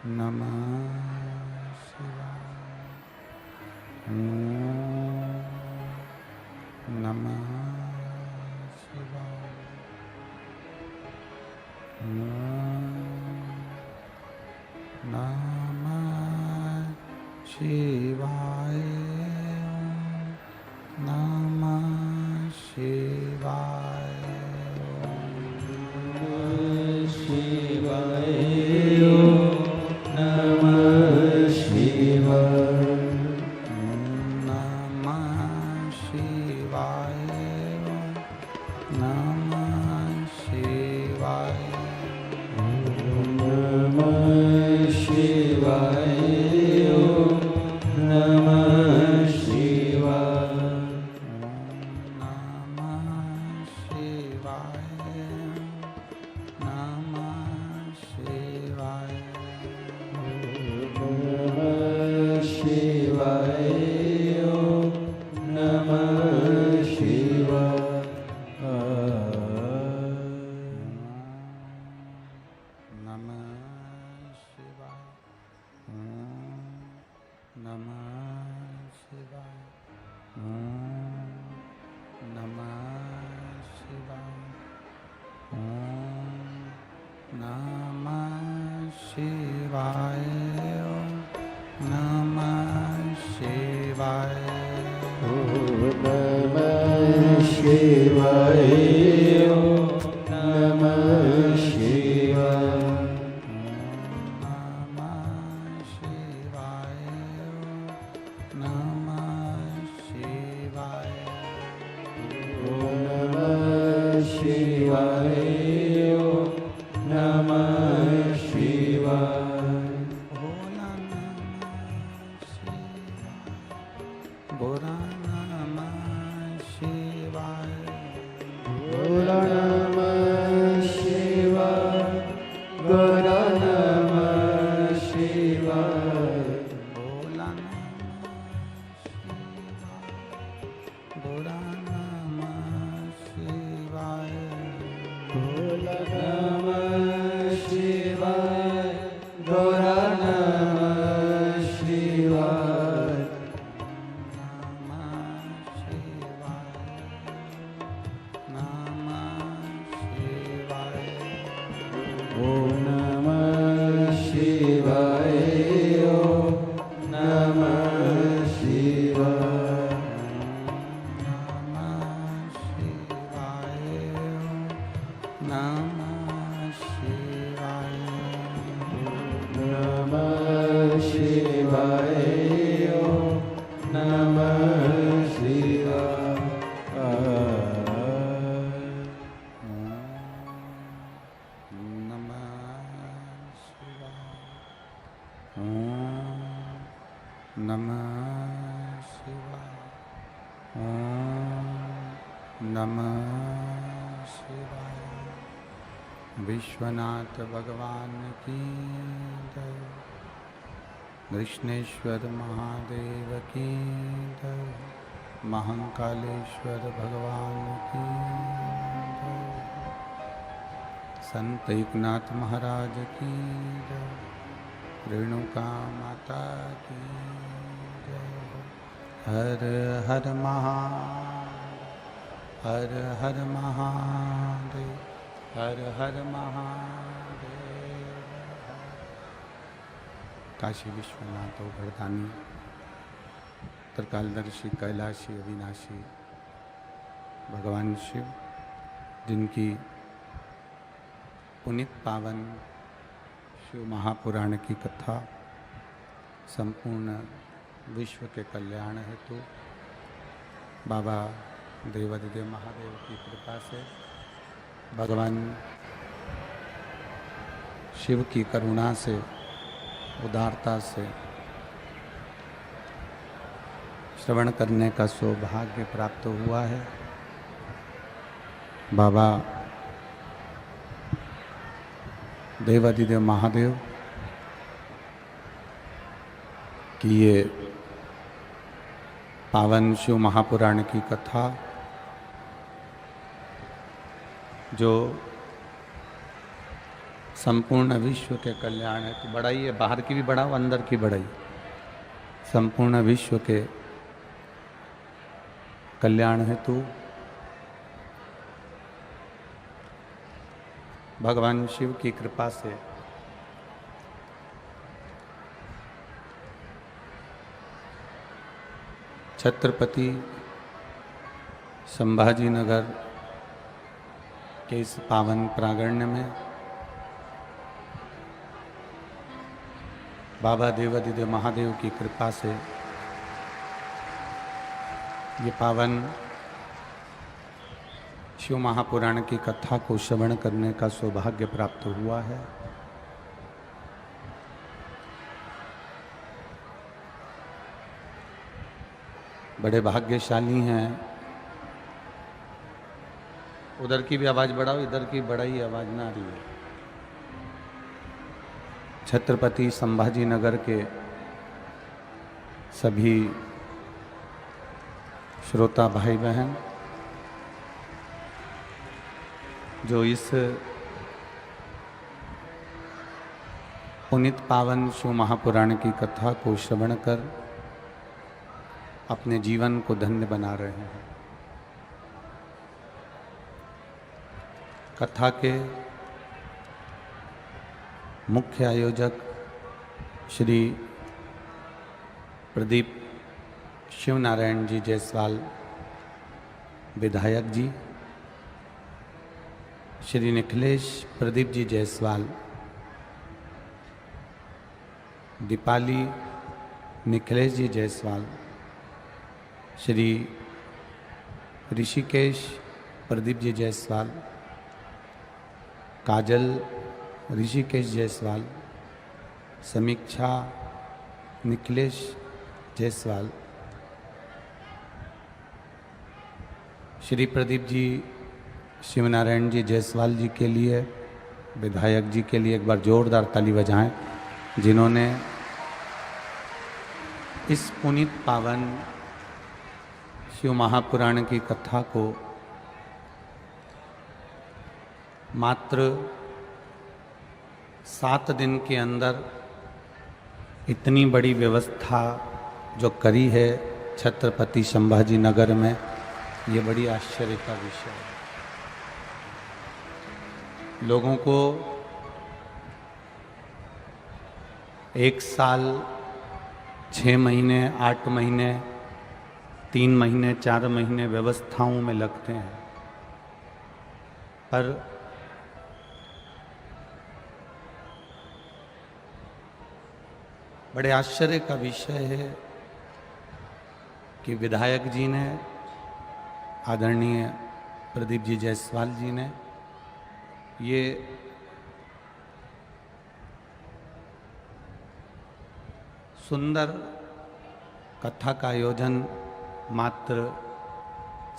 नमः शिवाय। नमः शिवाय। नमः शिवाय। नमः शिवाय। शिवाय नमः शिवाय। नमः शिवाय। नमः शिवाय। नमः शिवाय नमः शिवाय। नमः शिवाय। नमः शिवाय। नमः शिवाय नमः शिवाय। नमः शिवाय। नमः शिवाय। नमः शिवाय। नमः शिवाय। नमः शिवाय। नमः शिवाय नमः शिवाय। नमः शिवाय। नमः शिवाय। नमः शिवाय नमः शिवाय। भोला नमः शिवाय। भोला नमः शिवाय। भोला नमः शिवाय। भोला नमः शिवाय। भोला नमः शिवाय। भोला नमः शिवाय। ओम नमः शिवाय। नमः शिवाय। नमः शिवाय नमः शिवाय। नमः शिवाय। नमः शिवाय। विश्वनाथ भगवान की जय। कृष्णेश्वर महादेव की जय। महाकालेश्वर भगवान की जय। संत एकनाथ महाराज की जय। रेणुका माता की जय। हर हर हर हर महादेव। हर हर महादेव। काशी विश्वनाथ घरदानी त्रिकालदर्शी कैलाशी अविनाशी भगवान शिव, जिनकी पुनीत पावन शिव महापुराण की कथा संपूर्ण विश्व के कल्याण हेतु बाबा देवाधिदेव महादेव की कृपा से, भगवान शिव की करुणा से, उदारता से श्रवण करने का सौभाग्य प्राप्त हुआ है। बाबा देवाधिदेव महादेव की ये पावन शिव महापुराण की कथा, जो संपूर्ण विश्व के कल्याण है। तो बढ़ाई है, बाहर की भी बढ़ाओ, अंदर की बढ़ाई। संपूर्ण विश्व के कल्याण हेतु भगवान शिव की कृपा से छत्रपति संभाजी नगर के इस पावन प्रांगण में बाबा देवादिदेव महादेव की कृपा से ये पावन शिव महापुराण की कथा को श्रवण करने का सौभाग्य प्राप्त हुआ है। बड़े भाग्यशाली हैं। उधर की भी आवाज़ बढ़ाओ, इधर की बढ़ाई आवाज़ ना आ रही है। छत्रपति संभाजी नगर के सभी श्रोता भाई बहन जो इस पुनीत पावन शिव महापुराण की कथा को श्रवण कर अपने जीवन को धन्य बना रहे हैं। कथा के मुख्य आयोजक श्री प्रदीप शिव नारायण जी जायसवाल विधायक जी, श्री निखिलेश प्रदीप जी जायसवाल, दीपाली निखिलेश जी जायसवाल, श्री ऋषिकेश प्रदीप जी जायसवाल, काजल ऋषिकेश जायसवाल, समीक्षा निखिलेश जायसवाल, श्री प्रदीप जी शिवनारायण जी जायसवाल जी के लिए, विधायक जी के लिए एक बार जोरदार ताली बजाएं, जिन्होंने इस पुनीत पावन शिव महापुराण की कथा को मात्र 7 दिन के अंदर इतनी बड़ी व्यवस्था जो करी है छत्रपति संभाजी नगर में, ये बड़ी आश्चर्य का विषय है। लोगों को 1 साल 6 महीने 8 महीने 3 महीने 4 महीने व्यवस्थाओं में लगते हैं, पर बड़े आश्चर्य का विषय है कि विधायक जी ने, आदरणीय प्रदीप जी जायसवाल जी ने ये सुंदर कथा का आयोजन मात्र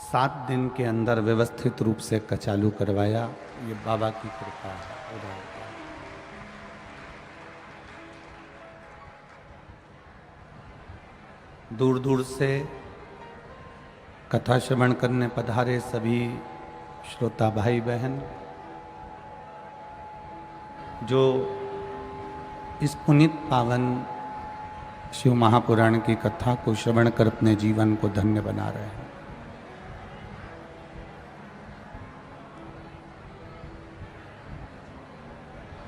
7 दिन के अंदर व्यवस्थित रूप से चालू करवाया। ये बाबा की कृपा है। दूर दूर से कथा श्रवण करने पधारे सभी श्रोता भाई बहन जो इस पुनीत पावन शिव महापुराण की कथा को श्रवण कर अपने जीवन को धन्य बना रहे हैं।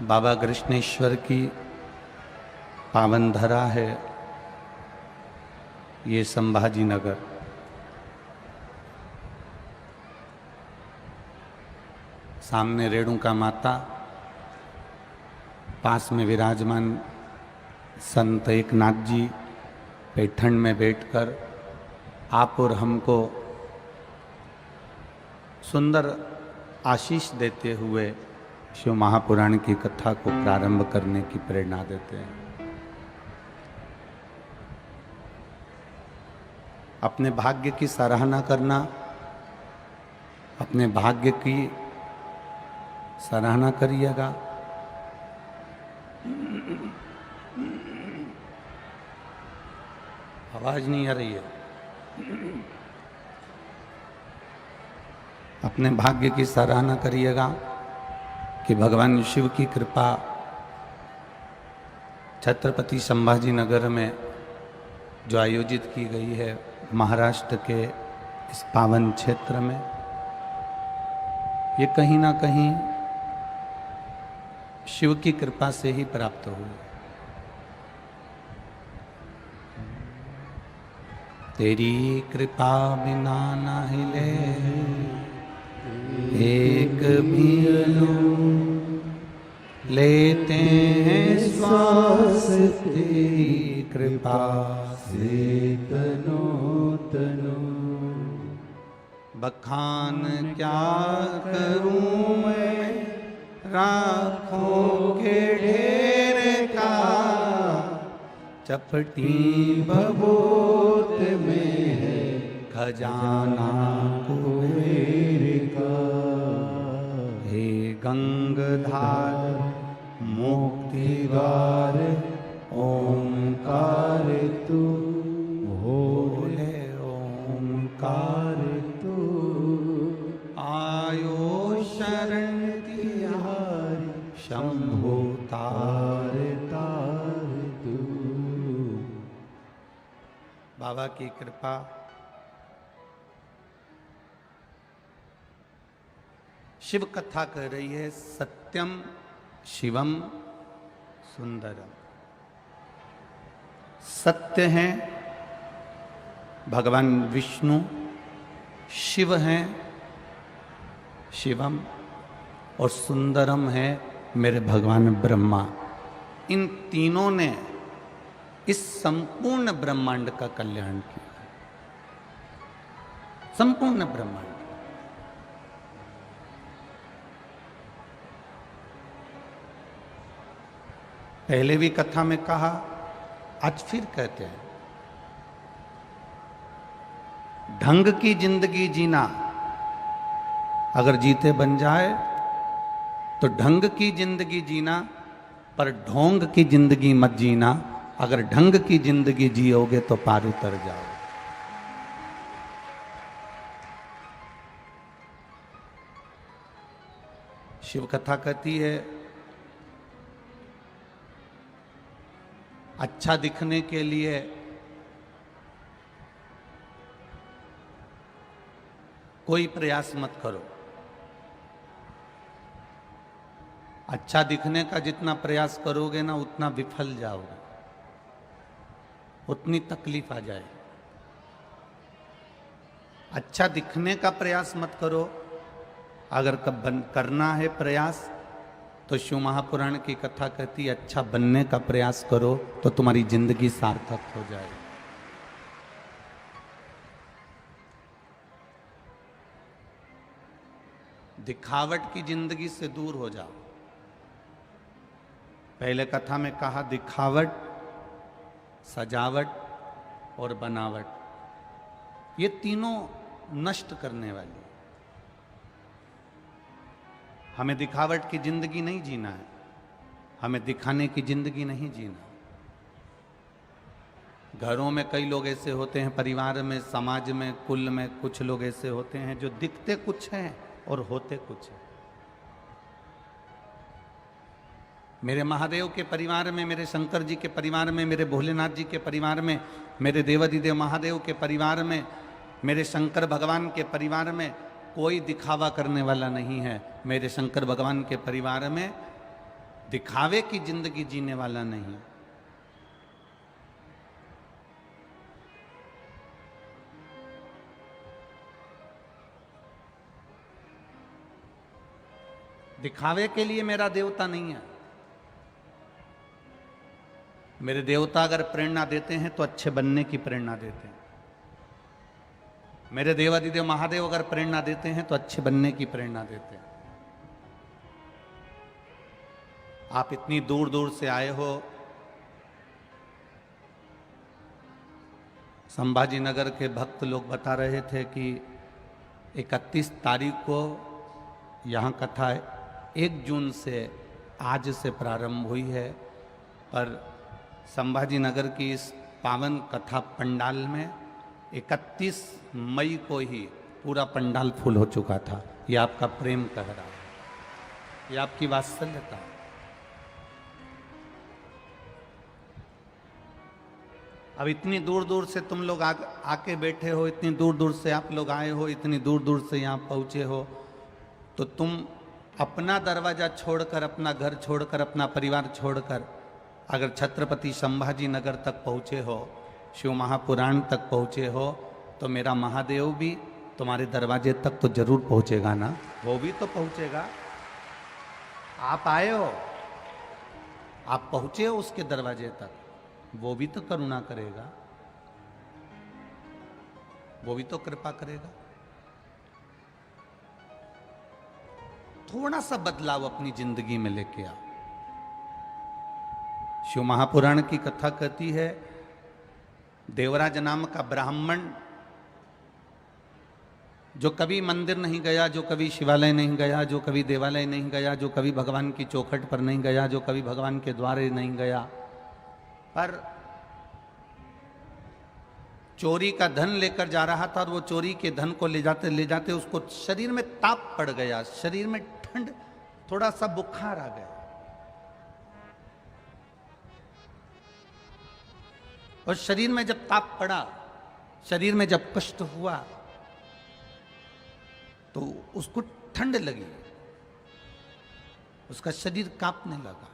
बाबा कृष्णेश्वर की पावन धरा है ये संभाजी नगर। सामने रेणुका माता, पास में विराजमान संत एकनाथ जी पैठण में बैठकर आप और हमको सुंदर आशीष देते हुए शिव महापुराण की कथा को प्रारंभ करने की प्रेरणा देते हैं। अपने भाग्य की सराहना करना, अपने भाग्य की सराहना करिएगा। आवाज नहीं आ रही है। अपने भाग्य की सराहना करिएगा। कि भगवान शिव की कृपा छत्रपति संभाजी नगर में जो आयोजित की गई है महाराष्ट्र के इस पावन क्षेत्र में, ये कहीं ना कहीं शिव की कृपा से ही प्राप्त हुई। तेरी कृपा बिना ना हिले एक भी अणु, लेते हैं श्वास तेरी कृपा से तनो तनो। बखान क्या करूं मैं राखों के ढेर का, चपटी भभूत में है खजाना कुबेर का। हे गंगधार मुक्ति द्वार ओंकार तू, बोले ओंकार तू आयो शरण तिहारी शंभु तार तार तू। बाबा की कृपा शिव कथा कह रही है, सत्यम शिवम सुंदरम। सत्य है भगवान विष्णु, शिव हैं शिवम, और सुंदरम है मेरे भगवान ब्रह्मा। इन तीनों ने इस संपूर्ण ब्रह्मांड का कल्याण किया, संपूर्ण ब्रह्मांड। पहले भी कथा में कहा, आज फिर कहते हैं, ढंग की जिंदगी जीना अगर जीते बन जाए तो ढंग की जिंदगी जीना, पर ढोंग की जिंदगी मत जीना। अगर ढंग की जिंदगी जियोगे तो पार उतर जाओगे। शिव कथा कहती है, अच्छा दिखने के लिए कोई प्रयास मत करो। अच्छा दिखने का जितना प्रयास करोगे ना, उतना विफल जाओगे, उतनी तकलीफ आ जाएगी। अच्छा दिखने का प्रयास मत करो। अगर करना है प्रयास तो शिव महापुराण की कथा कहती है, अच्छा बनने का प्रयास करो तो तुम्हारी जिंदगी सार्थक हो जाएगी। दिखावट की जिंदगी से दूर हो जाओ। पहले कथा में कहा, दिखावट, सजावट और बनावट, ये तीनों नष्ट करने वाली। हमें दिखावट की जिंदगी नहीं जीना है, हमें दिखाने की जिंदगी नहीं जीना। घरों में कई लोग ऐसे होते हैं, परिवार में, समाज में, कुल में कुछ लोग ऐसे होते हैं जो दिखते कुछ हैं और होते कुछ हैं। मेरे महादेव के परिवार में, मेरे शंकर जी के परिवार में, मेरे भोलेनाथ जी के परिवार में, मेरे देवादिदेव महादेव के परिवार में, मेरे शंकर भगवान के परिवार में कोई दिखावा करने वाला नहीं है। मेरे शंकर भगवान के परिवार में दिखावे की जिंदगी जीने वाला नहीं। दिखावे के लिए मेरा देवता नहीं है। मेरे देवता अगर प्रेरणा देते हैं तो अच्छे बनने की प्रेरणा देते हैं। मेरे देवादिदेव महादेव अगर प्रेरणा देते हैं तो अच्छे बनने की प्रेरणा देते हैं। आप इतनी दूर दूर से आए हो, संभाजी नगर के भक्त लोग बता रहे थे कि 31 तारीख को यहाँ कथा 1 जून से आज से प्रारंभ हुई है, पर संभाजी नगर की इस पावन कथा पंडाल में 31 मई को ही पूरा पंडाल फुल हो चुका था। ये आपका प्रेम कह रहा है। ये आपकी वात्सल्यता है। अब इतनी दूर दूर से तुम लोग आके बैठे हो, इतनी दूर दूर से आप लोग आए हो, इतनी दूर दूर से यहाँ पहुँचे हो, तो तुम अपना दरवाजा छोड़कर, अपना घर छोड़कर, अपना परिवार छोड़कर अगर छत्रपति संभाजी नगर तक पहुँचे हो, शिव महापुराण तक पहुँचे हो, तो मेरा महादेव भी तुम्हारे दरवाजे तक तो जरूर पहुँचेगा ना, वो भी तो पहुँचेगा। आप आए हो, आप पहुँचे हो उसके दरवाजे तक, वो भी तो करुणा करेगा, वो भी तो कृपा करेगा। थोड़ा सा बदलाव अपनी जिंदगी में लेके आओ। शिव महापुराण की कथा कहती है, देवराज नाम का ब्राह्मण जो कभी मंदिर नहीं गया, जो कभी शिवालय नहीं गया, जो कभी देवालय नहीं गया, जो कभी भगवान की चौखट पर नहीं गया, जो कभी भगवान के द्वारे नहीं गया, पर चोरी का धन लेकर जा रहा था और वो चोरी के धन को ले जाते उसको शरीर में ताप पड़ गया, शरीर में ठंड, थोड़ा सा बुखार आ गया। और शरीर में जब ताप पड़ा, शरीर में जब कष्ट हुआ, तो उसको ठंड लगी, उसका शरीर कांपने लगा।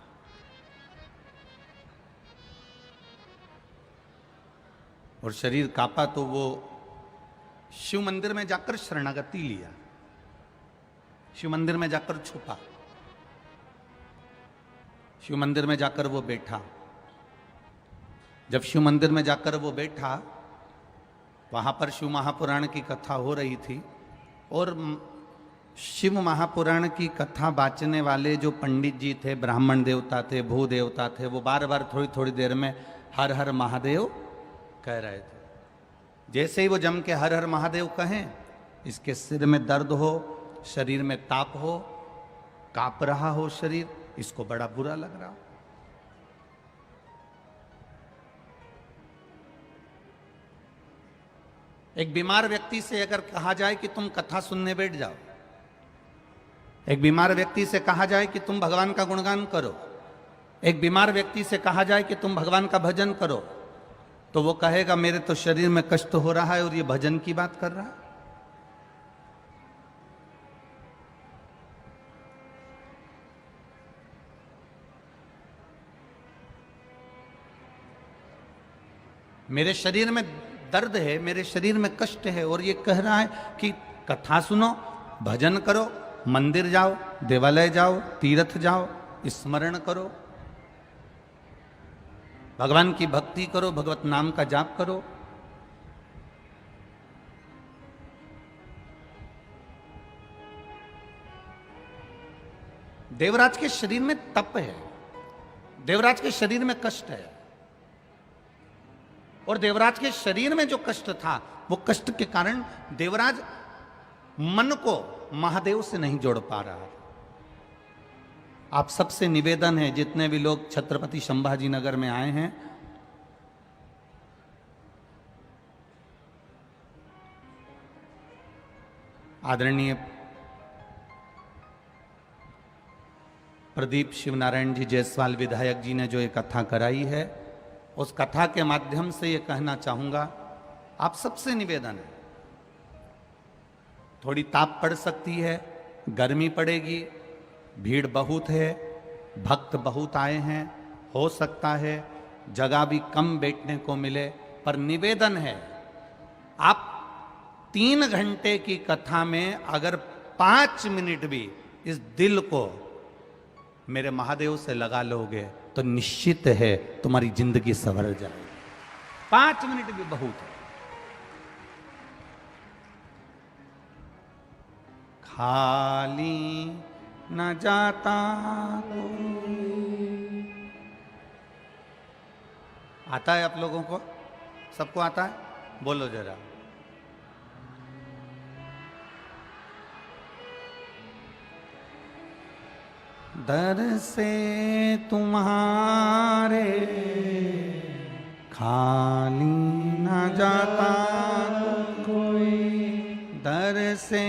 और शरीर कांपा तो वो शिव मंदिर में जाकर शरणागति लिया, शिव मंदिर में जाकर छुपा, शिव मंदिर में जाकर वो बैठा। जब शिव मंदिर में जाकर वो बैठा, वहां पर शिव महापुराण की कथा हो रही थी, और शिव महापुराण की कथा बांचने वाले जो पंडित जी थे, ब्राह्मण देवता थे, भू देवता थे, वो बार बार थोड़ी थोड़ी देर में हर हर महादेव कह रहे थे। जैसे ही वो जम के हर हर महादेव कहें, इसके सिर में दर्द हो, शरीर में ताप हो, कांप रहा हो शरीर, इसको बड़ा बुरा लग रहा। एक बीमार व्यक्ति से अगर कहा जाए कि तुम कथा सुनने बैठ जाओ, एक बीमार व्यक्ति से कहा जाए कि तुम भगवान का गुणगान करो, एक बीमार व्यक्ति से कहा जाए कि तुम भगवान का भजन करो, तो वो कहेगा मेरे तो शरीर में कष्ट हो रहा है और ये भजन की बात कर रहा है। मेरे शरीर में दर्द है, मेरे शरीर में कष्ट है, और ये कह रहा है कि कथा सुनो, भजन करो, मंदिर जाओ, देवालय जाओ, तीर्थ जाओ, स्मरण करो, भगवान की भक्ति करो, भगवत नाम का जाप करो। देवराज के शरीर में तप है, देवराज के शरीर में कष्ट है, और देवराज के शरीर में जो कष्ट था, वो कष्ट के कारण देवराज मन को महादेव से नहीं जोड़ पा रहा। आप सबसे निवेदन है, जितने भी लोग छत्रपति संभाजी नगर में आए हैं, आदरणीय प्रदीप शिवनारायण जी जायसवाल विधायक जी ने जो ये कथा कराई है, उस कथा के माध्यम से ये कहना चाहूंगा, आप सबसे निवेदन है, थोड़ी ताप पड़ सकती है, गर्मी पड़ेगी, भीड़ बहुत है, भक्त बहुत आए हैं, हो सकता है जगह भी कम बैठने को मिले, पर निवेदन है, आप 3 घंटे की कथा में अगर 5 मिनट भी इस दिल को मेरे महादेव से लगा लोगे, तो निश्चित है तुम्हारी जिंदगी संवर जाएगी। 5 मिनट भी बहुत है। खाली न जाता आता है आप लोगों को? सबको आता है? बोलो जरा। दर से तुम्हारे खाली न जाता कोई, दर से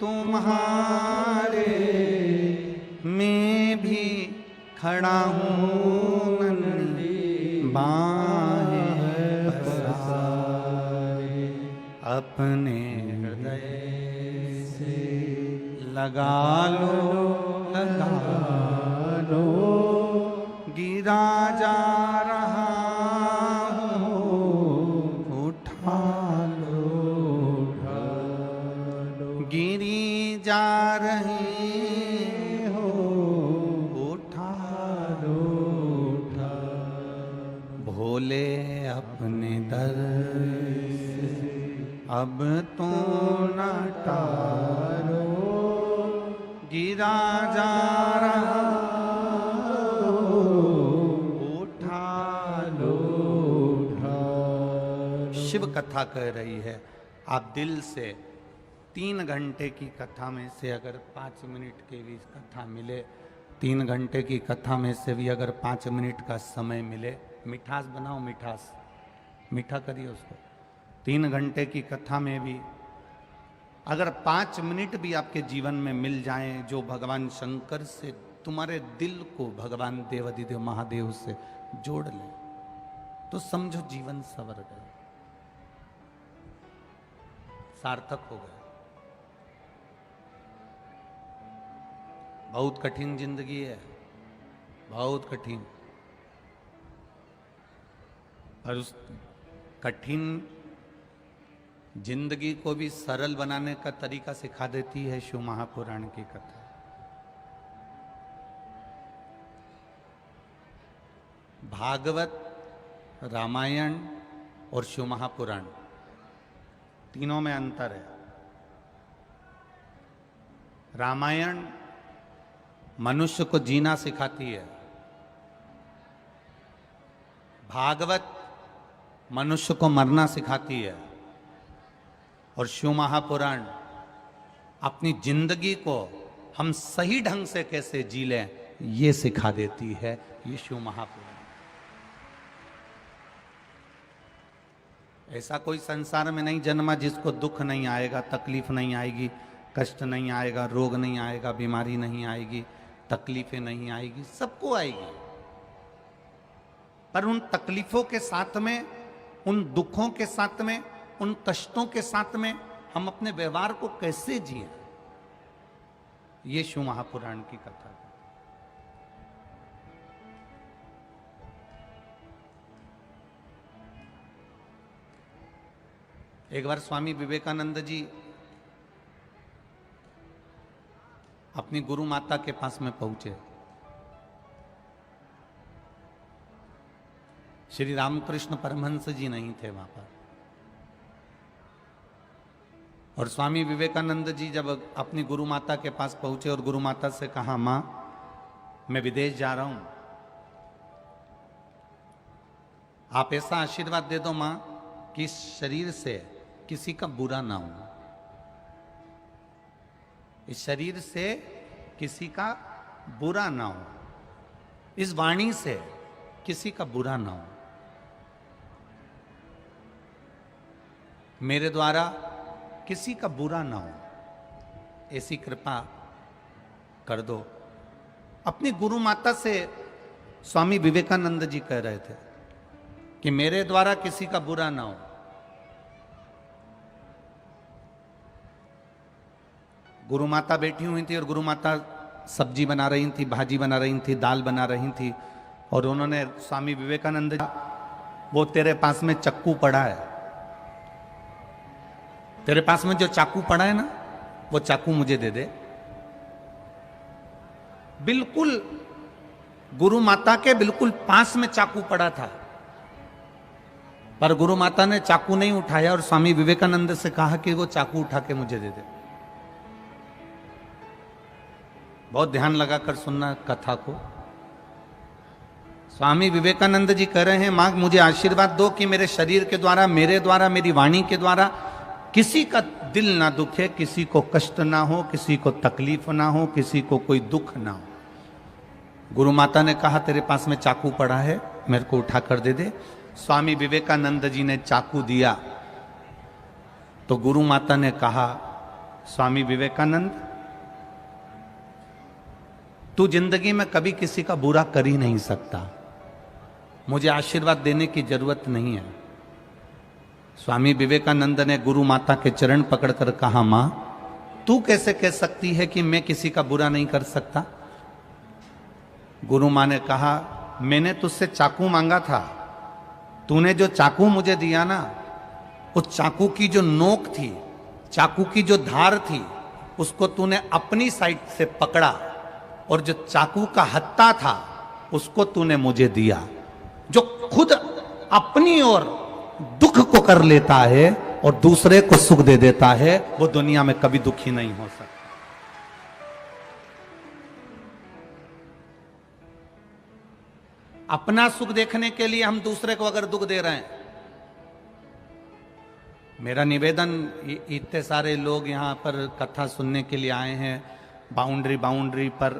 तुम्हारे खड़ा हूँ नन्ही बाहें पसारे, अपने हृदय से लगा लो, गिरा जा रहा हूँ, उठा लो, गिरी जा रही हो, उठा लो, भोले अपने दर से अब तो न टालो, गिरा जा रहा शिव कथा कह रही है। आप दिल से 3 घंटे की कथा में से अगर 5 मिनट की भी कथा मिले, 3 घंटे की कथा में से भी अगर 5 मिनट का समय मिले, मिठास बनाओ, मिठास मीठा करिए उसको। 3 घंटे की कथा में भी अगर 5 मिनट भी आपके जीवन में मिल जाएं, जो भगवान शंकर से तुम्हारे दिल को भगवान देवाधिदेव महादेव से जोड़ ले, तो समझो जीवन सवर गया, सार्थक हो गया। बहुत कठिन जिंदगी है, बहुत कठिन, और उस कठिन जिंदगी को भी सरल बनाने का तरीका सिखा देती है शिव महापुराण की कथा। भागवत, रामायण और शिव महापुराण तीनों में अंतर है। रामायण मनुष्य को जीना सिखाती है, भागवत मनुष्य को मरना सिखाती है, और शिव महापुराण अपनी जिंदगी को हम सही ढंग से कैसे जी लें ये सिखा देती है ये शिव महापुराण। ऐसा कोई संसार में नहीं जन्मा जिसको दुख नहीं आएगा, तकलीफ नहीं आएगी, कष्ट नहीं आएगा, रोग नहीं आएगा, बीमारी नहीं आएगी, तकलीफें नहीं आएगी, सबको आएगी। पर उन तकलीफों के साथ में, उन दुखों के साथ में, उन कष्टों के साथ में हम अपने व्यवहार को कैसे जिए, ये शिव महापुराण की कथा है। एक बार स्वामी विवेकानंद जी अपनी गुरु माता के पास में पहुंचे। श्री रामकृष्ण परमहंस जी नहीं थे वहां पर, और स्वामी विवेकानंद जी जब अपनी गुरु माता के पास पहुंचे और गुरु माता से कहा, मां मैं विदेश जा रहा हूं, आप ऐसा आशीर्वाद दे दो मां कि इस शरीर से किसी का बुरा ना हो, इस शरीर से किसी का बुरा ना हो, इस वाणी से किसी का बुरा ना हो, मेरे द्वारा किसी का बुरा ना हो, ऐसी कृपा कर दो। अपनी गुरु माता से स्वामी विवेकानंद जी कह रहे थे कि मेरे द्वारा किसी का बुरा ना हो। गुरु माता बैठी हुई थी और गुरु माता सब्जी बना रही थी, भाजी बना रही थी, दाल बना रही थी, और उन्होंने स्वामी विवेकानंद जी, वो तेरे पास में चक्कू पड़ा है, तेरे पास में जो चाकू पड़ा है ना, वो चाकू मुझे दे दे। बिल्कुल गुरु माता के बिल्कुल पास में चाकू पड़ा था, पर गुरु माता ने चाकू नहीं उठाया और स्वामी विवेकानंद से कहा कि वो चाकू उठा के मुझे दे दे। बहुत ध्यान लगाकर सुनना कथा को। स्वामी विवेकानंद जी कह रहे हैं, मां मुझे आशीर्वाद दो कि मेरे शरीर के द्वारा, मेरे द्वारा, मेरी वाणी के द्वारा किसी का दिल ना दुखे, किसी को कष्ट ना हो, किसी को तकलीफ ना हो, किसी को कोई दुख ना हो। गुरु माता ने कहा तेरे पास में चाकू पड़ा है, मेरे को उठा कर दे दे। स्वामी विवेकानंद जी ने चाकू दिया तो गुरु माता ने कहा, स्वामी विवेकानंद तू जिंदगी में कभी किसी का बुरा कर ही नहीं सकता, मुझे आशीर्वाद देने की जरूरत नहीं है। स्वामी विवेकानंद ने गुरु माता के चरण पकड़कर कहा, मां तू कैसे कह सकती है कि मैं किसी का बुरा नहीं कर सकता? गुरु मां ने कहा, मैंने तुझसे चाकू मांगा था, तूने जो चाकू मुझे दिया ना, उस चाकू की जो नोक थी, चाकू की जो धार थी, उसको तूने अपनी साइड से पकड़ा और जो चाकू का हत्ता था उसको तूने मुझे दिया। जो खुद अपनी ओर दुख को कर लेता है और दूसरे को सुख दे देता है, वो दुनिया में कभी दुखी नहीं हो सकता। अपना सुख देखने के लिए हम दूसरे को अगर दुख दे रहे हैं, मेरा निवेदन, इतने सारे लोग यहां पर कथा सुनने के लिए आए हैं, बाउंड्री पर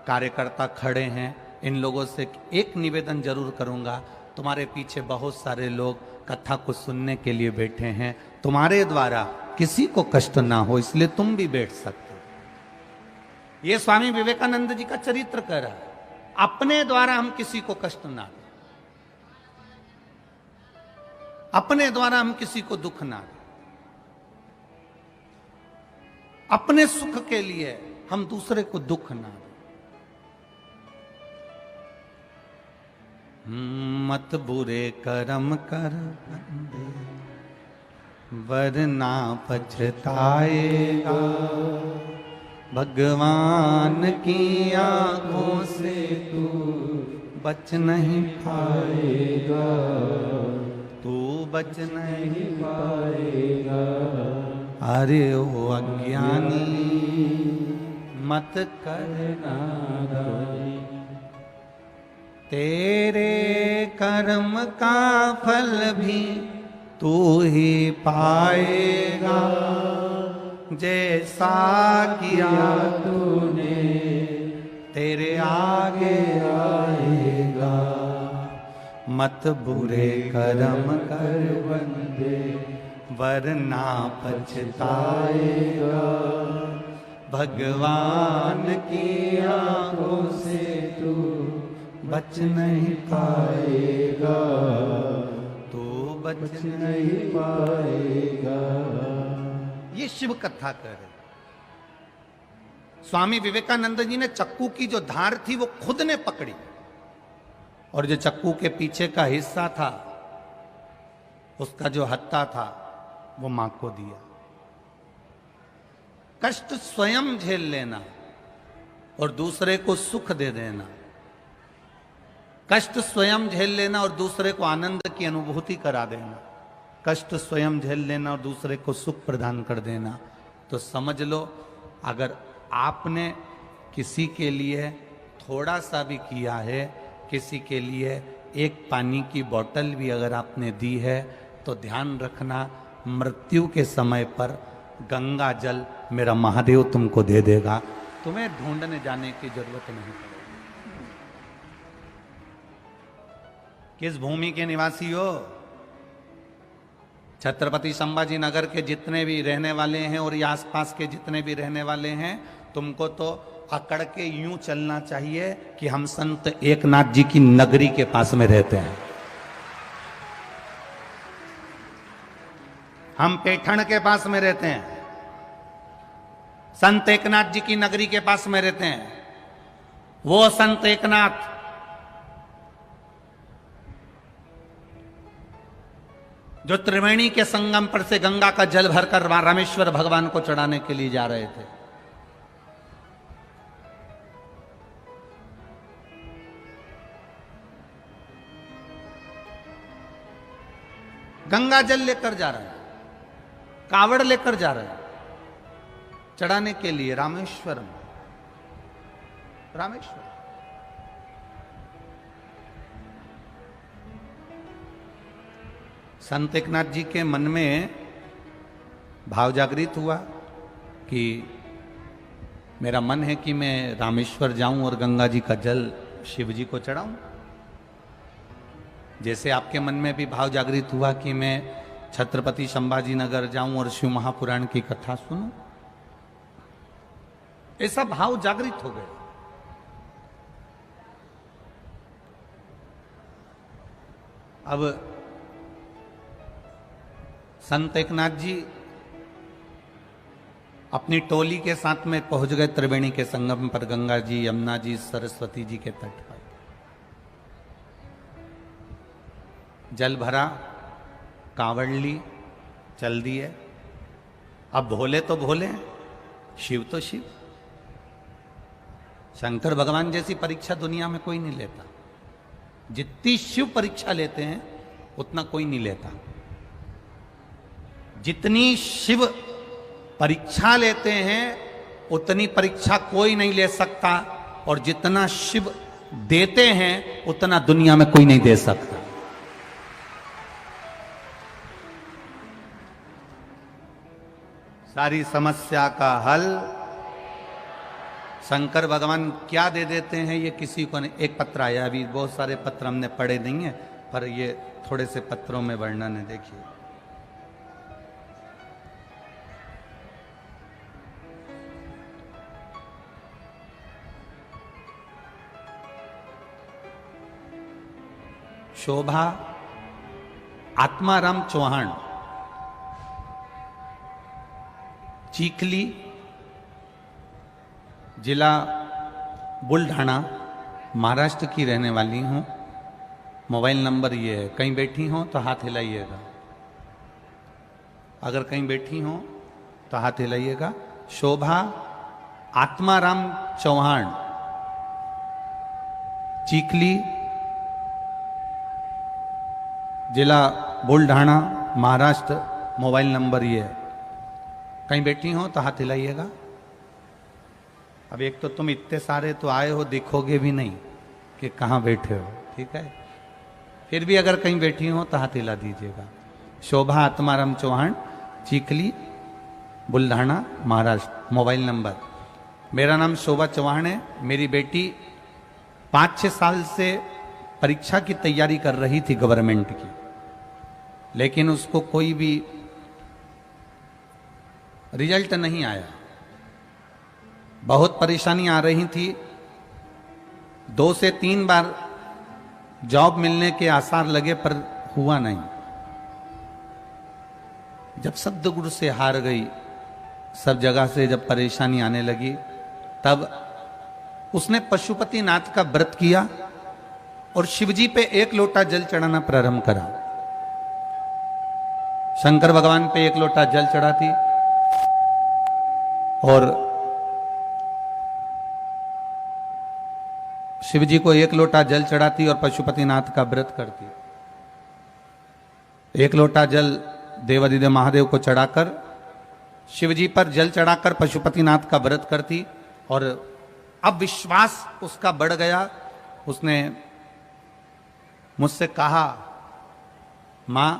कार्यकर्ता खड़े हैं, इन लोगों से एक निवेदन जरूर करूंगा, तुम्हारे पीछे बहुत सारे लोग कथा को सुनने के लिए बैठे हैं, तुम्हारे द्वारा किसी को कष्ट ना हो इसलिए तुम भी बैठ सकते हो। ये स्वामी विवेकानंद जी का चरित्र कह रहा है, अपने द्वारा हम किसी को कष्ट ना दें, अपने द्वारा हम किसी को दुख ना दें, अपने सुख के लिए हम दूसरे को दुख ना दें। मत बुरे कर्म कर बंदे, वरना पछताएगा, भगवान की आंखों से तू बच नहीं पाएगा, तू बच नहीं पाएगा। अरे ओ अज्ञानी मत करना, तेरे कर्म का फल भी तू ही पाएगा, जैसा किया तूने तेरे आगे आएगा। मत बुरे कर्म कर बंदे, वरना पछताएगा, भगवान की आंखों से तू बच नहीं पाएगा, तू बच नहीं पाएगा। ये शिव कथा कर रहे। स्वामी विवेकानंद जी ने चक्कू की जो धार थी वो खुद ने पकड़ी और जो चक्कू के पीछे का हिस्सा था, उसका जो हत्था था, वो मां को दिया। कष्ट स्वयं झेल लेना और दूसरे को सुख दे देना, कष्ट स्वयं झेल लेना और दूसरे को आनंद की अनुभूति करा देना, कष्ट स्वयं झेल लेना और दूसरे को सुख प्रदान कर देना। तो समझ लो, अगर आपने किसी के लिए थोड़ा सा भी किया है, किसी के लिए एक पानी की बोतल भी अगर आपने दी है, तो ध्यान रखना, मृत्यु के समय पर गंगा जल मेरा महादेव तुमको दे देगा, तुम्हें ढूंढने जाने की जरूरत नहीं पड़ेगी। किस भूमि के निवासी हो? छत्रपति संभाजी नगर के जितने भी रहने वाले हैं और ये आसपास के जितने भी रहने वाले हैं, तुमको तो अकड़ के यूं चलना चाहिए कि हम संत एकनाथ जी की नगरी के पास में रहते हैं, हम पैठण के पास में रहते हैं, संत एकनाथ जी की नगरी के पास में रहते हैं। वो संत एकनाथ जो त्रिवेणी के संगम पर से गंगा का जल भरकर रामेश्वर भगवान को चढ़ाने के लिए जा रहे थे, गंगा जल लेकर जा रहे हैं, कावड़ लेकर जा रहे हैं चढ़ाने के लिए रामेश्वर में। रामेश्वर संत एकनाथ जी के मन में भाव जागृत हुआ कि मेरा मन है कि मैं रामेश्वर जाऊं और गंगा जी का जल शिव जी को चढ़ाऊं। जैसे आपके मन में भी भाव जागृत हुआ कि मैं छत्रपति संभाजी नगर जाऊं और शिव महापुराण की कथा सुनूं, ऐसा भाव जागृत हो गया। अब संत एकनाथ जी अपनी टोली के साथ में पहुंच गए त्रिवेणी के संगम पर, गंगा जी, यमुना जी, सरस्वती जी के तट पर। जल भरा, कांवड़ ली, चल दिए। अब भोले तो भोले, शिव तो शिव। शंकर भगवान जैसी परीक्षा दुनिया में कोई नहीं लेता। जितनी शिव परीक्षा लेते हैं उतना कोई नहीं लेता। जितनी शिव परीक्षा लेते हैं उतनी परीक्षा कोई नहीं ले सकता, और जितना शिव देते हैं उतना दुनिया में कोई नहीं दे सकता। सारी समस्या का हल शंकर भगवान क्या दे देते हैं ये किसी को नहीं। एक पत्र आया, अभी बहुत सारे पत्र हमने पढ़े नहीं है, पर ये थोड़े से पत्रों में वर्णन है, देखिए। शोभा आत्माराम चौहान, चीखली, जिला बुल्ढाना, महाराष्ट्र की रहने वाली हूं। मोबाइल नंबर ये है, कहीं बैठी हो तो हाथ हिलाइएगा। अगर कहीं बैठी हो तो हाथ हिलाइएगा। शोभा आत्माराम चौहान, चीखली, जिला बुल्ढाना, महाराष्ट्र। मोबाइल नंबर ये है, कहीं बैठी हो तो हाथ हिलाइएगा। अब एक तो तुम इतने सारे तो आए हो, दिखोगे भी नहीं कि कहाँ बैठे हो, ठीक है। फिर भी अगर कहीं बैठी हो तो हाथ हिला दीजिएगा। शोभा आत्माराम चौहान, चीखली, बुल्ढाना, महाराष्ट्र। मोबाइल नंबर, मेरा नाम शोभा चौहान है। मेरी बेटी 5-6 साल से परीक्षा की तैयारी कर रही थी गवर्नमेंट की, लेकिन उसको कोई भी रिजल्ट नहीं आया। बहुत परेशानी आ रही थी। 2 से 3 बार जॉब मिलने के आसार लगे पर हुआ नहीं। जब सद्गुरु से हार गई, सब जगह से जब परेशानी आने लगी, तब उसने पशुपतिनाथ का व्रत किया और शिवजी पे 1 लोटा जल चढ़ाना प्रारंभ करा। शंकर भगवान पे 1 लोटा जल चढ़ाती और शिवजी को 1 लोटा जल चढ़ाती और पशुपतिनाथ का व्रत करती। 1 लोटा जल देवादिदेव महादेव को चढ़ाकर, शिवजी पर जल चढ़ाकर पशुपतिनाथ का व्रत करती। और अब विश्वास उसका बढ़ गया। उसने मुझसे कहा, मां,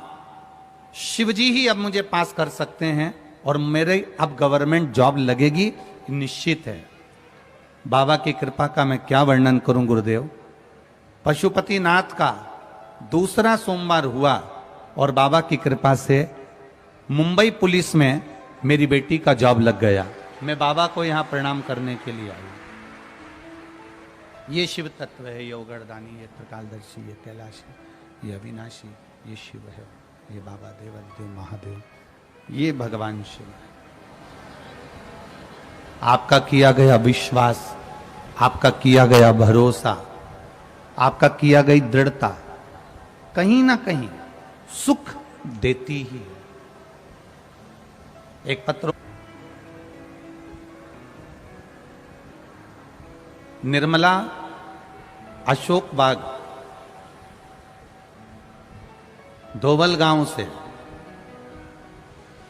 शिवजी ही अब मुझे पास कर सकते हैं और मेरे अब गवर्नमेंट जॉब लगेगी, निश्चित है। बाबा की कृपा का मैं क्या वर्णन करूं गुरुदेव। पशुपतिनाथ का दूसरा सोमवार हुआ और बाबा की कृपा से मुंबई पुलिस में मेरी बेटी का जॉब लग गया। मैं बाबा को यहां प्रणाम करने के लिए आई। ये शिव तत्व है, ये उगड़दानी, ये त्रिकालदर्शी, ये कैलाशी, ये अविनाशी, ये शिव है, ये बाबा देवादिदेव महादेव, ये भगवान शिव है। आपका किया गया विश्वास, आपका किया गया भरोसा, आपका किया गई दृढ़ता कहीं ना कहीं सुख देती ही है। एक पत्र, निर्मला, अशोक बाग, धोबल गांव से,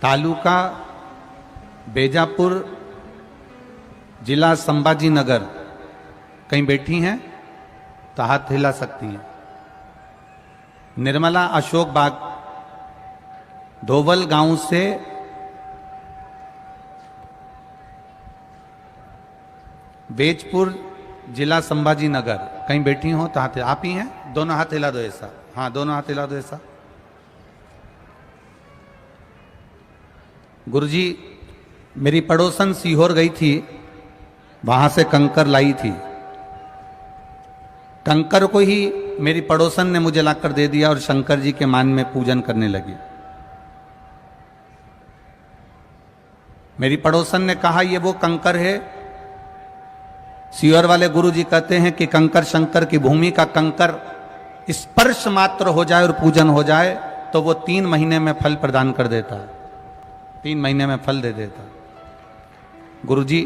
तालुका बेजापुर, जिला संभाजी नगर। कहीं बैठी हैं तो हाथ हिला सकती हैं। निर्मला अशोक बाग, धोबल गांव से बेजपुर, जिला संभाजी नगर। कहीं बैठी हो तो हाथ, आप ही हैं, दोनों हाथ हिला दो ऐसा। हाँ, दोनों हाथ हिला दो ऐसा। गुरुजी, मेरी पड़ोसन सीहोर गई थी, वहां से कंकर लाई थी। कंकर को ही मेरी पड़ोसन ने मुझे लाकर दे दिया और शंकर जी के मान में पूजन करने लगी। मेरी पड़ोसन ने कहा ये वो कंकर है। सीहोर वाले गुरु जी कहते हैं कि कंकर शंकर की भूमि का कंकर स्पर्श मात्र हो जाए और पूजन हो जाए तो वो 3 महीने में फल प्रदान कर देता है, 3 महीने में फल दे देता है। गुरु जी,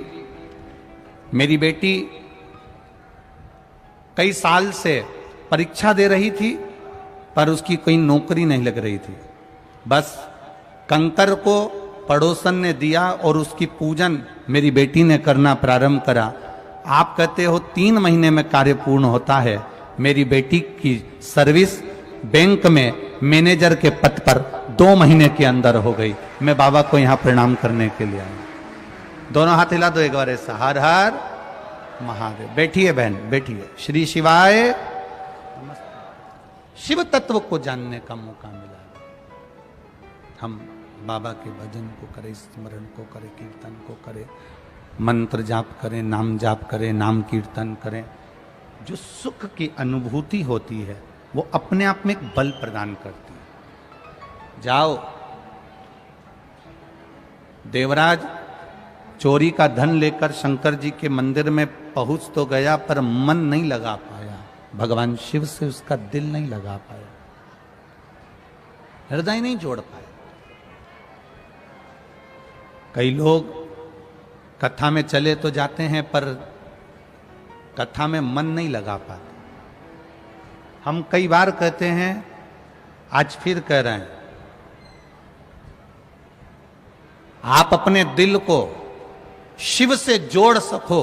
मेरी बेटी कई साल से परीक्षा दे रही थी पर उसकी कोई नौकरी नहीं लग रही थी। बस कंकर को पड़ोसन ने दिया और उसकी पूजन मेरी बेटी ने करना प्रारंभ करा। आप कहते हो 3 महीने में कार्य पूर्ण होता है। मेरी बेटी की सर्विस बैंक में मैनेजर के पद पर 2 महीने के अंदर हो गई। मैं बाबा को यहां प्रणाम करने के लिए आया। दोनों हाथ हिला दो एक बार ऐसा, हर हर महादेव। बैठिए बहन, बैठिए। श्री शिवाय। शिव तत्व को जानने का मौका मिला। हम बाबा के भजन को करें, स्मरण को करें, कीर्तन को करें, मंत्र जाप करें, नाम जाप करें, नाम कीर्तन करें। जो सुख की अनुभूति होती है वो अपने आप में एक बल प्रदान करती है। जाओ, देवराज चोरी का धन लेकर शंकर जी के मंदिर में पहुंच तो गया पर मन नहीं लगा पाया, भगवान शिव से उसका दिल नहीं लगा पाया, हृदय नहीं जोड़ पाया। कई लोग कथा में चले तो जाते हैं पर कथा में मन नहीं लगा पाते। हम कई बार कहते हैं, आज फिर कह रहे हैं, आप अपने दिल को शिव से जोड़ सको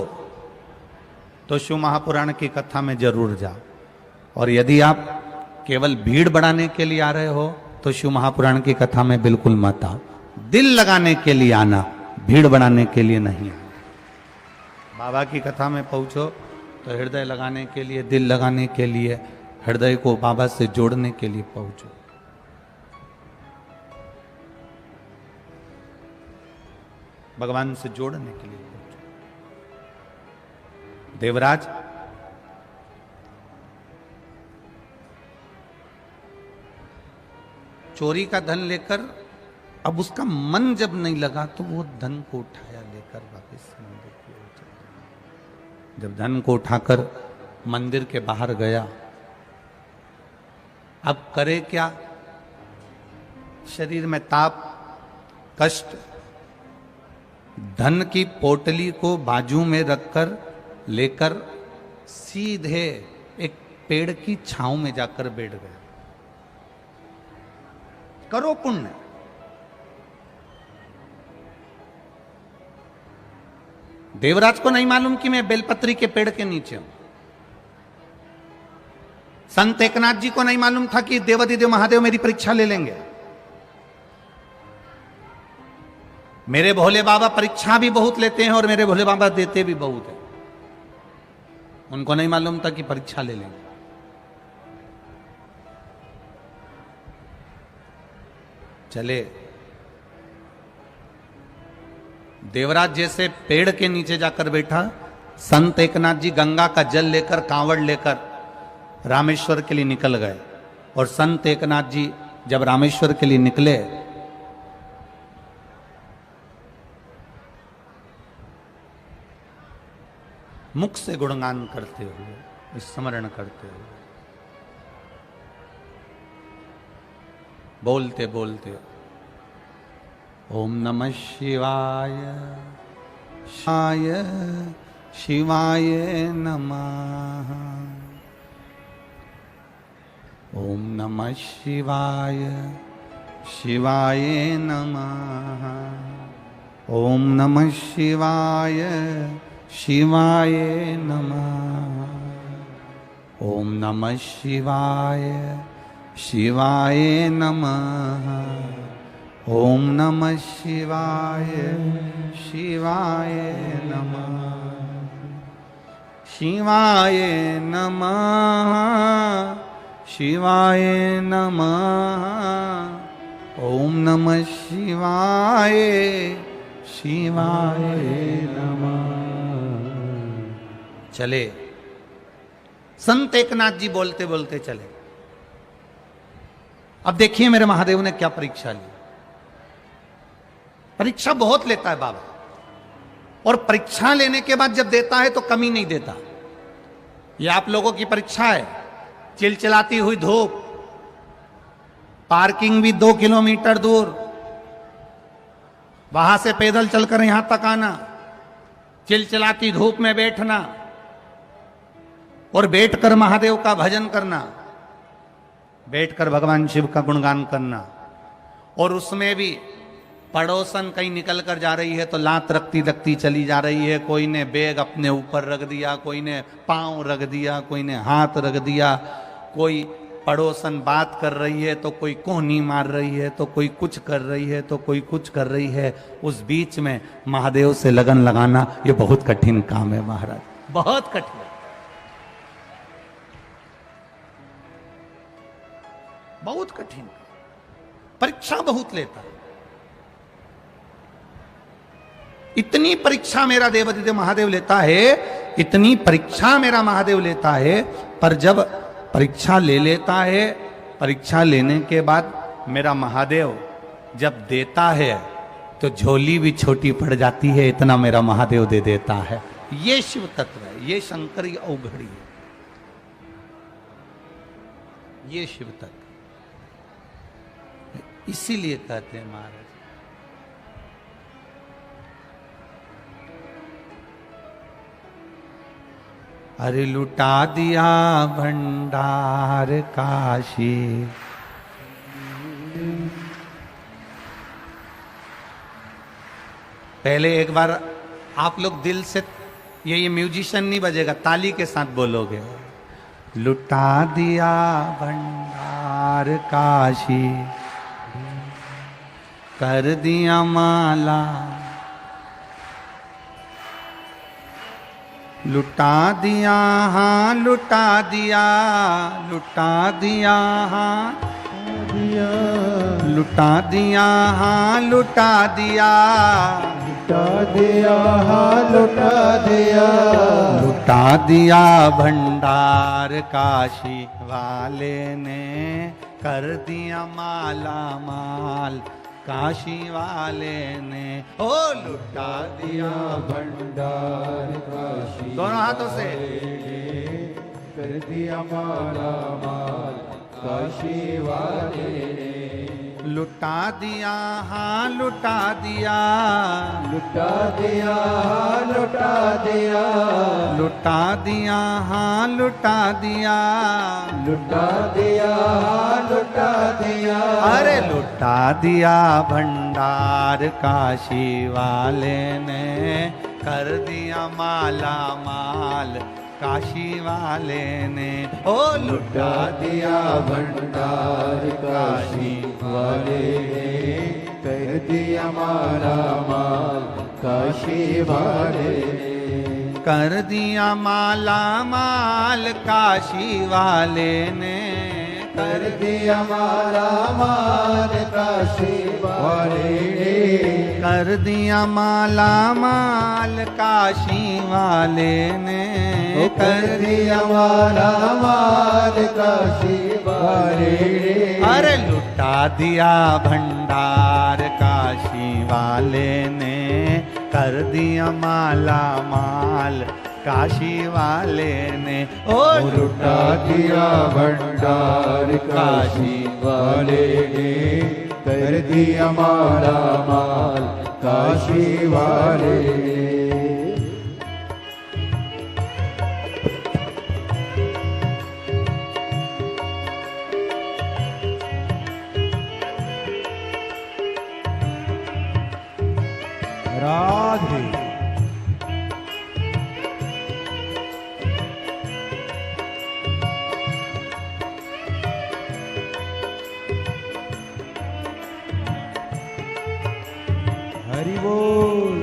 तो शिव महापुराण की कथा में जरूर जाओ। और यदि आप केवल भीड़ बढ़ाने के लिए आ रहे हो तो शिव महापुराण की कथा में बिल्कुल मत आओ। दिल लगाने के लिए आना, भीड़ बढ़ाने के लिए नहीं आना। बाबा की कथा में पहुंचो तो हृदय लगाने के लिए, दिल लगाने के लिए, हृदय को बाबा से जोड़ने के लिए पहुंचो। भगवान से जोड़ने के लिए पहुंचो। देवराज चोरी का धन लेकर अब उसका मन जब नहीं लगा तो वो धन को उठाया, लेकर वापस मंदिर की ओर चला। जब धन को उठाकर मंदिर के बाहर गया, अब करे क्या? शरीर में ताप, कष्ट, धन की पोटली को बाजू में रखकर लेकर सीधे एक पेड़ की छांव में जाकर बैठ गया। करो पुण्य। देवराज को नहीं मालूम कि मैं बेलपत्री के पेड़ के नीचे हूं। संत एकनाथ जी को नहीं मालूम था कि देवाधिदेव महादेव मेरी परीक्षा ले लेंगे। मेरे भोले बाबा परीक्षा भी बहुत लेते हैं और मेरे भोले बाबा देते भी बहुत हैं। उनको नहीं मालूम था कि परीक्षा ले लेंगे। चले, देवराज जैसे पेड़ के नीचे जाकर बैठा, संत एकनाथ जी गंगा का जल लेकर, कांवड़ लेकर रामेश्वर के लिए निकल गए। और संत एकनाथ जी जब रामेश्वर के लिए निकले, मुख से गुणगान करते हुए, स्मरण करते हुए, बोलते बोलते, ओम नमः शिवाय शिवाय शिवाय नमः, ओम नमः शिवाय शिवाय नमः, ओम नमः शिवाय शिवाय नमः, ओम नमः शिवाय शिवाय नमः, ओम नमः शिवाय शिवाय नमः, शिवाय नमः, शिवाय नमः, ओम नमः शिवाय शिवाय नमः। चले, संत एकनाथ जी बोलते बोलते चले। अब देखिए मेरे महादेव ने क्या परीक्षा ली। परीक्षा बहुत लेता है बाबा, और परीक्षा लेने के बाद जब देता है तो कमी नहीं देता। ये आप लोगों की परीक्षा है। चिलचिलाती हुई धूप, पार्किंग भी 2 किलोमीटर दूर, वहां से पैदल चलकर यहां तक आना, चिलचिलाती धूप में बैठना और बैठकर महादेव का भजन करना, बैठकर भगवान शिव का गुणगान करना। और उसमें भी पड़ोसन कहीं निकल कर जा रही है तो लात रखती रखती चली जा रही है। कोई ने बैग अपने ऊपर रख दिया, कोई ने पांव रख दिया, कोई ने हाथ रख दिया, कोई पड़ोसन बात कर रही है तो कोई कोहनी मार रही है, तो कोई कुछ कर रही है, तो कोई कुछ कर रही है। उस बीच में महादेव से लगन लगाना ये बहुत कठिन काम है महाराज, बहुत कठिन, बहुत कठिन। परीक्षा बहुत लेता है। इतनी परीक्षा मेरा देवादिदेव महादेव लेता है, इतनी परीक्षा मेरा महादेव लेता है। पर जब परीक्षा ले लेता है, परीक्षा लेने के बाद मेरा महादेव जब देता है तो झोली भी छोटी पड़ जाती है, इतना मेरा महादेव दे देता है। ये शिव तत्व है, ये शंकरी अवघड़ी है, ये शिव तत्व। इसीलिए कहते हैं महाराज, अरे लुटा दिया भंडार काशी, पहले एक बार आप लोग दिल से, ये म्यूजिशियन नहीं बजेगा, ताली के साथ बोलोगे। लुटा दिया भंडार काशी, कर दिया माला, लुटा दिया हाँ लुटा दिया, लुटा दिया हाँ लुटा दिया हाँ लुटा दिया, लुटा दिया हाँ लुटा दिया, लुटा दिया भंडार काशी वाले ने, कर दिया माला माल काशी वाले ने। ओ लुटा दिया भंडार काशी, दोनों हाथों से, कर दिया माला माल काशी वाले ने, लुटा दिया हाँ लुटा दिया, लुटा दिया हाँ लुटा दिया, लुटा दिया हाँ लुटा दिया, लुटा दिया हाँ लुटा दिया, अरे लुटा दिया भंडार काशी वाले ने, कर दिया माला माल काशी वाले ने। ओ लुटा दिया भंडार काशी वाले ने, कर दिया माला माल काशी वाले ने, कर दिया माला माल काशी वाले ने, कर दिया माला माल काशी वाले ने, कर दिया माला माल काशी वाले ने, कर दिया माला माल काशी वाले ने, अरे लुटा दिया भंडार काशी वाले ने, कर दिया माला माल काशी वाले ने। ओ लुटा दिया भंडार काशी वाले ने, कर दिया माला माल काशी वाले ने। राधे हरि बोल।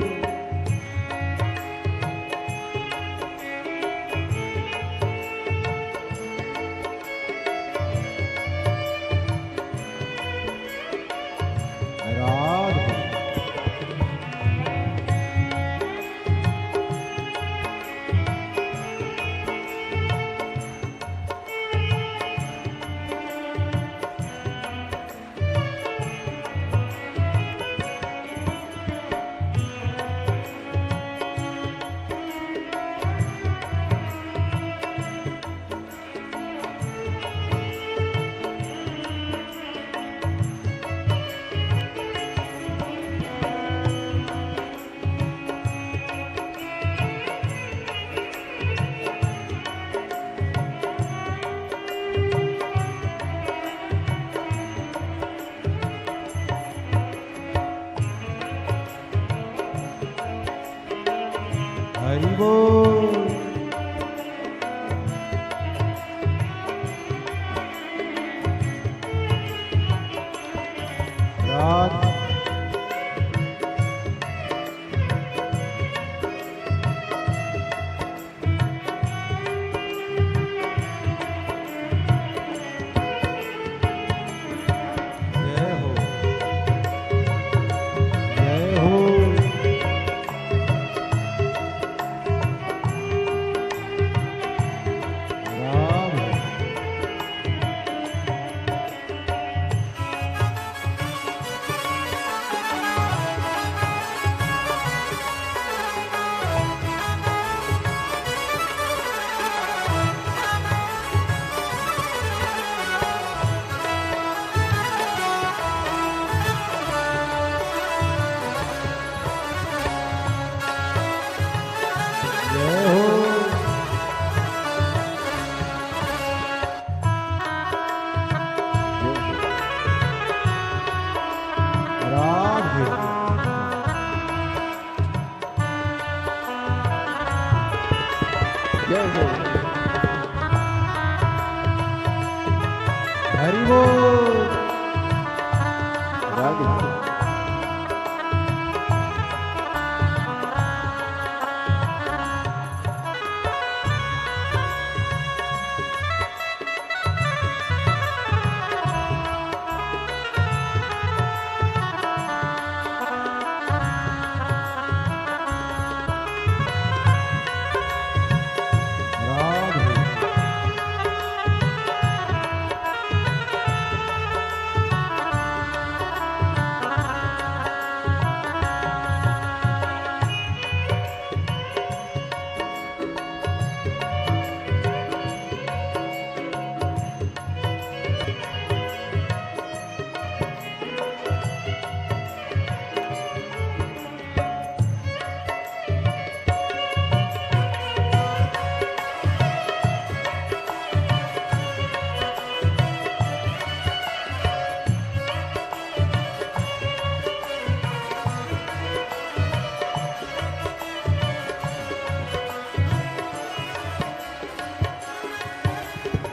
राग जय हो जय हो राम जय हो राधे जय हो हरि बोल राधे राधे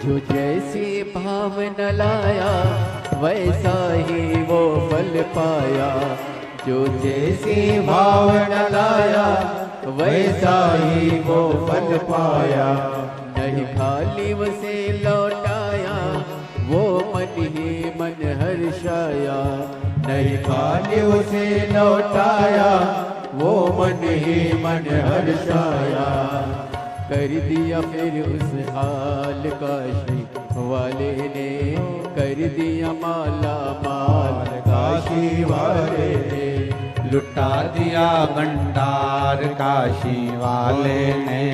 जो जैसे भाव न लाया वैसा ही वो फल पाया। जो जैसे भाव न लाया वैसा ही वो फल पाया। नहीं खाली उसे लौटाया वो मन ही मन हर्षाया। नहीं खाली उसे लौटाया वो मन ही मन हर्षाया। कर दिया फिर उस हाल काशी वाले ने, कर दिया माला माल काशी वाले ने। लुटा दिया भंडार काशी वाले ने,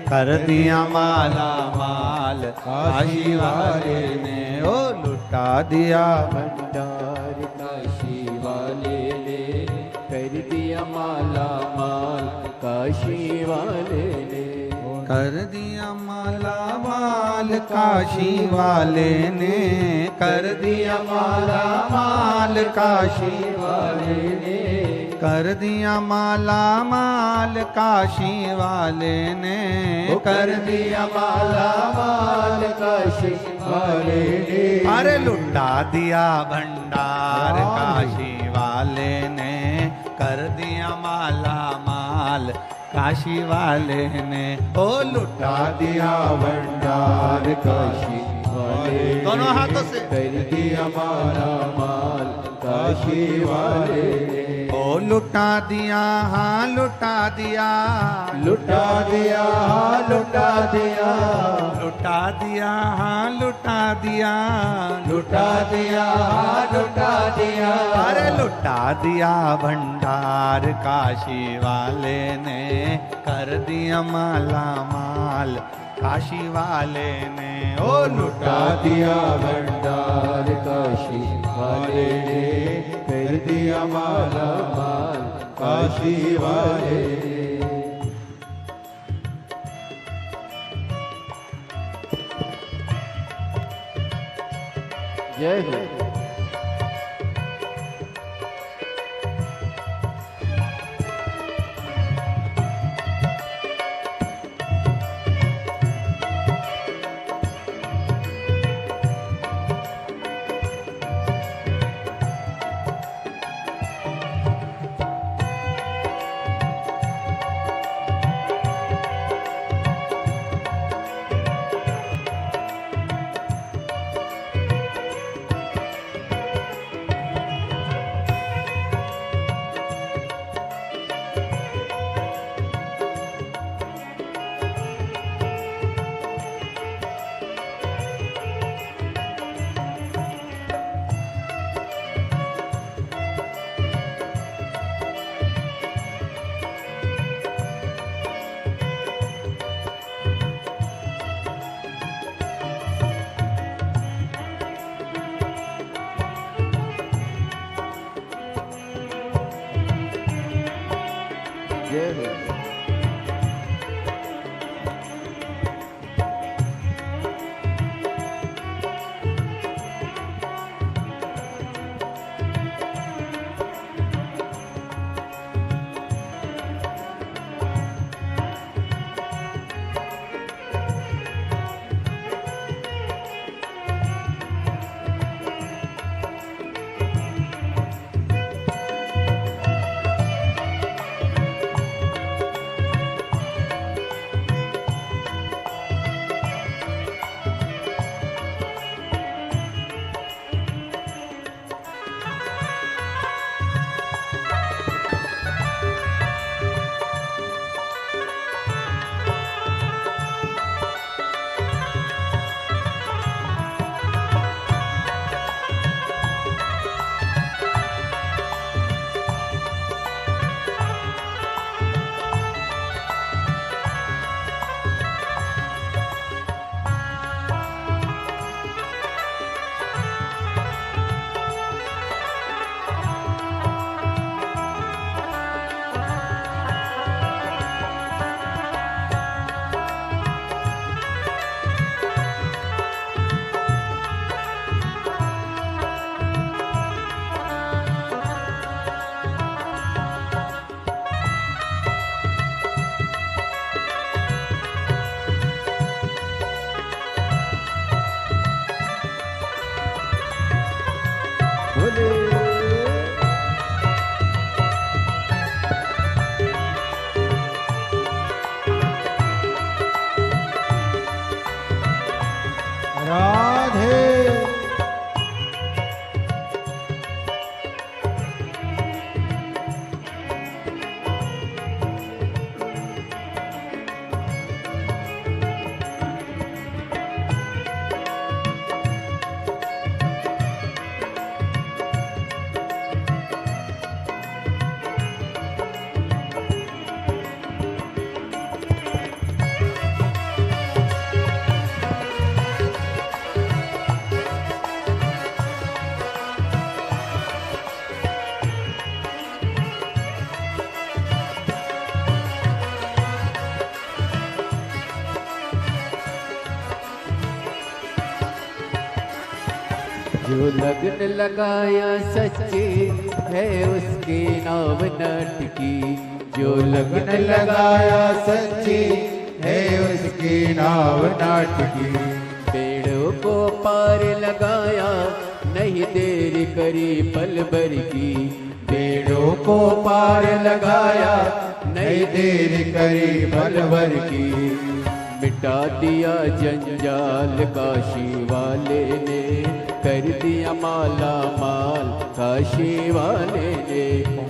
कर दिया माला माल काशी वाले ने। ओ लुटा दिया भंडार काशी वाले ने, कर दिया माला माल काशी वाले ने। कर दिया माला माल काशी वाले ने, कर दिया माला माल काशी वाले ने। कर दिया माला माल काशी वाले ने, कर दिया माला माल काशी वाले ने। अरे लुटा दिया भंडार काशी वाले ने, कर दिया माला माल काशी वाले ने। ओ लुटा दिया भंडार काशी वाले ने। दोनों हाथों से कर दिया माला माल काशी वाले ने। ओ लुटा दिया, हाँ लुटा दिया, लुटा दिया हाँ लुटा दिया। लुटा दिया, हाँ लुटा दिया, लुटा दिया हाँ लुटा दिया। अरे लुटा दिया भंडार काशी वाले ने, कर दिया माला माल काशी वाले ने। ओ लुटा दिया भंडार काशी वाले ने, कर दिया माला माल काशी वाले ने। जय हो। जय हो। राधे जो लगन लगाया सच्चे है उसकी नाव नटकी। जो लगन लगाया सच्चे है उसकी नाव नाटकी। पेड़ों को पार लगाया नहीं देर करी पल भर की। पेड़ों को पार लगाया नहीं देर करी पल भर की। मिटा दिया जंजाल काशी वाले ने कर दिया माला माल काशी वाले ने।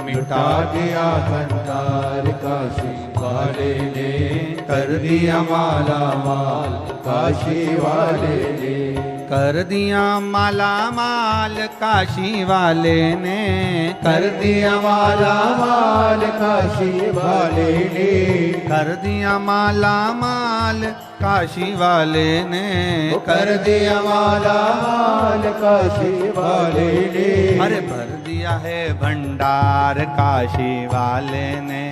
मिटा दिया भंडार काशी वाले ने कर दिया माला माल काशी वाले ने। कर दिया माला माल काशी वाले ने कर दिया माला माल काशी वाले ने। कर दिया माला माल काशी वाले ने कर दिया माला माल काशी वाले ने। अरे भर दिया है भंडार काशी वाले ने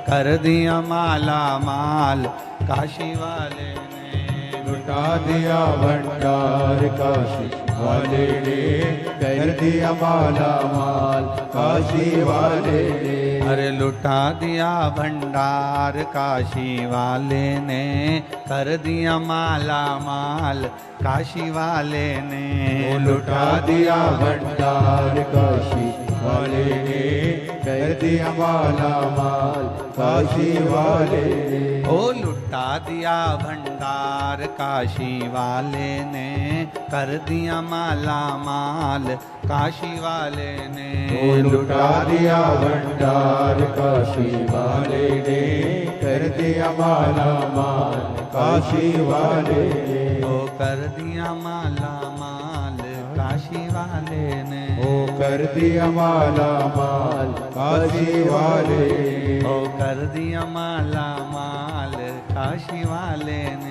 कर दिया माला माल काशी वाले ने। लुटा दिया भंडार काशी वाले ने कर दिया माला माल काशी वाले ने। अरे लुटा दिया भंडार काशी वाले ने कर दिया माला माल काशी वाले ने। लुटा दिया भंडार काशी वाले ने कर दिया माला माल काशी वाले ने। ओ लुटा दिया भंडार काशी वाले ने कर दिया माला माल काशी वाले ने। ओ लुटा दिया भंडार काशी वाले ने कर दिया माला माल काशी वाले ने। ओ कर दिया माला माल काशी वाले ने। ओ कर दिया माला माल काशी वाले ने। ओ कर दिया माला माल काशी वाले ने।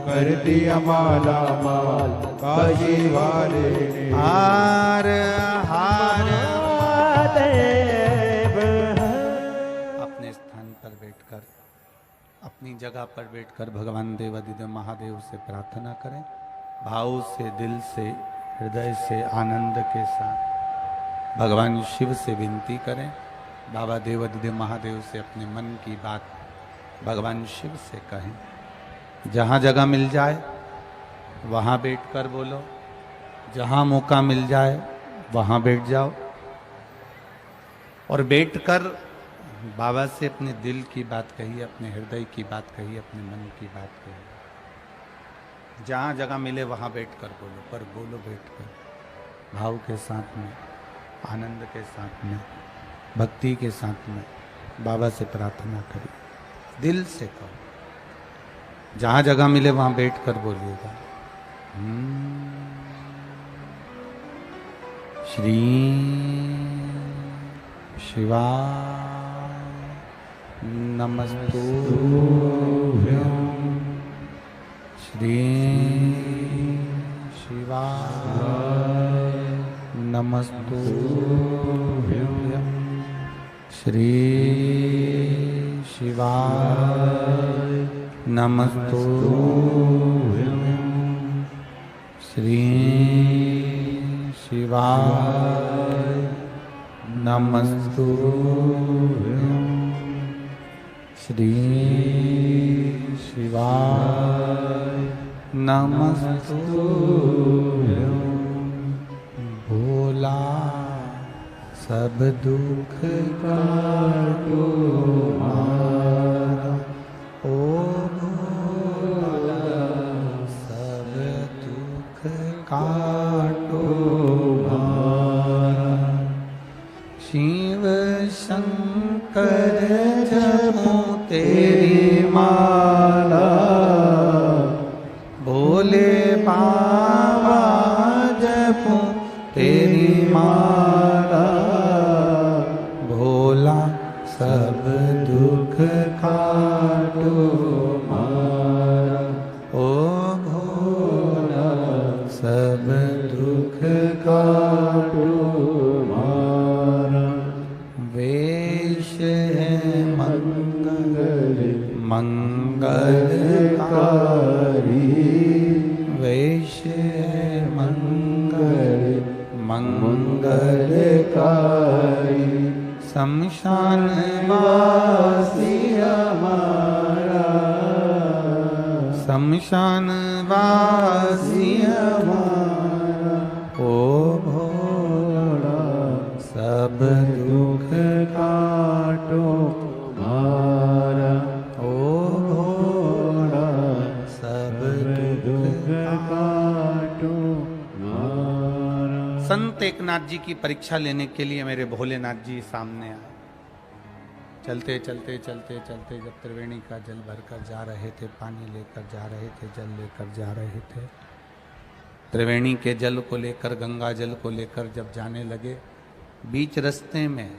कर दिया माला माल काशी वाले ने। हार हार देव अपने स्थान पर अपनी जगह पर बैठकर भगवान देवादिदेव महादेव से प्रार्थना करें, भाव से, दिल से, हृदय से, आनंद के साथ भगवान शिव से विनती करें। बाबा देवादिदेव महादेव से अपने मन की बात भगवान शिव से कहें। जहाँ जगह मिल जाए वहाँ बैठकर बोलो, जहाँ मौका मिल जाए वहाँ बैठ जाओ और बैठकर बाबा से अपने दिल की बात कहिए, अपने हृदय की बात कहिए, अपने मन की बात कहिए। जहाँ जगह मिले वहाँ बैठकर बोलो, पर बोलो बैठकर भाव के साथ में, आनंद के साथ में, भक्ति के साथ में बाबा से प्रार्थना करिए, दिल से कहो। जहाँ जगह मिले वहाँ बैठकर बोलिएगा। श्री शिवाय नमस्तुभ्यं। श्री शिवाय नमस्तुभ्यं। श्री शिवाय नमस्तुभ्यं। श्री शिवाय नमस्तुभ्यं। श्री शिवाय नमस्तुभ्यं। भोला सब दुख काटो मारा, ओ भोला सब दुख काटो मारा। शिव शंकर जपो तेरी माला, भोले बाबा जपो तेरी माला। भोला सब दुख काटो मारा, ओ भोला सब दुख काटो मारा। वेश है मंगल मंगलकारी, वेश है मंगल मंगलकारी। शमशान वासी हमारा, शमशान वासी हमारा। ओ भोला सब दुख काटो मारा, ओ भोला सब दुख काटो मारा। संत एकनाथ जी की परीक्षा लेने के लिए मेरे भोलेनाथ जी सामने आए। चलते चलते चलते चलते जब त्रिवेणी का जल भरकर जा रहे थे, पानी लेकर जा रहे थे, जल लेकर जा रहे थे, त्रिवेणी के जल को लेकर, गंगा जल को लेकर जब जाने लगे, बीच रास्ते में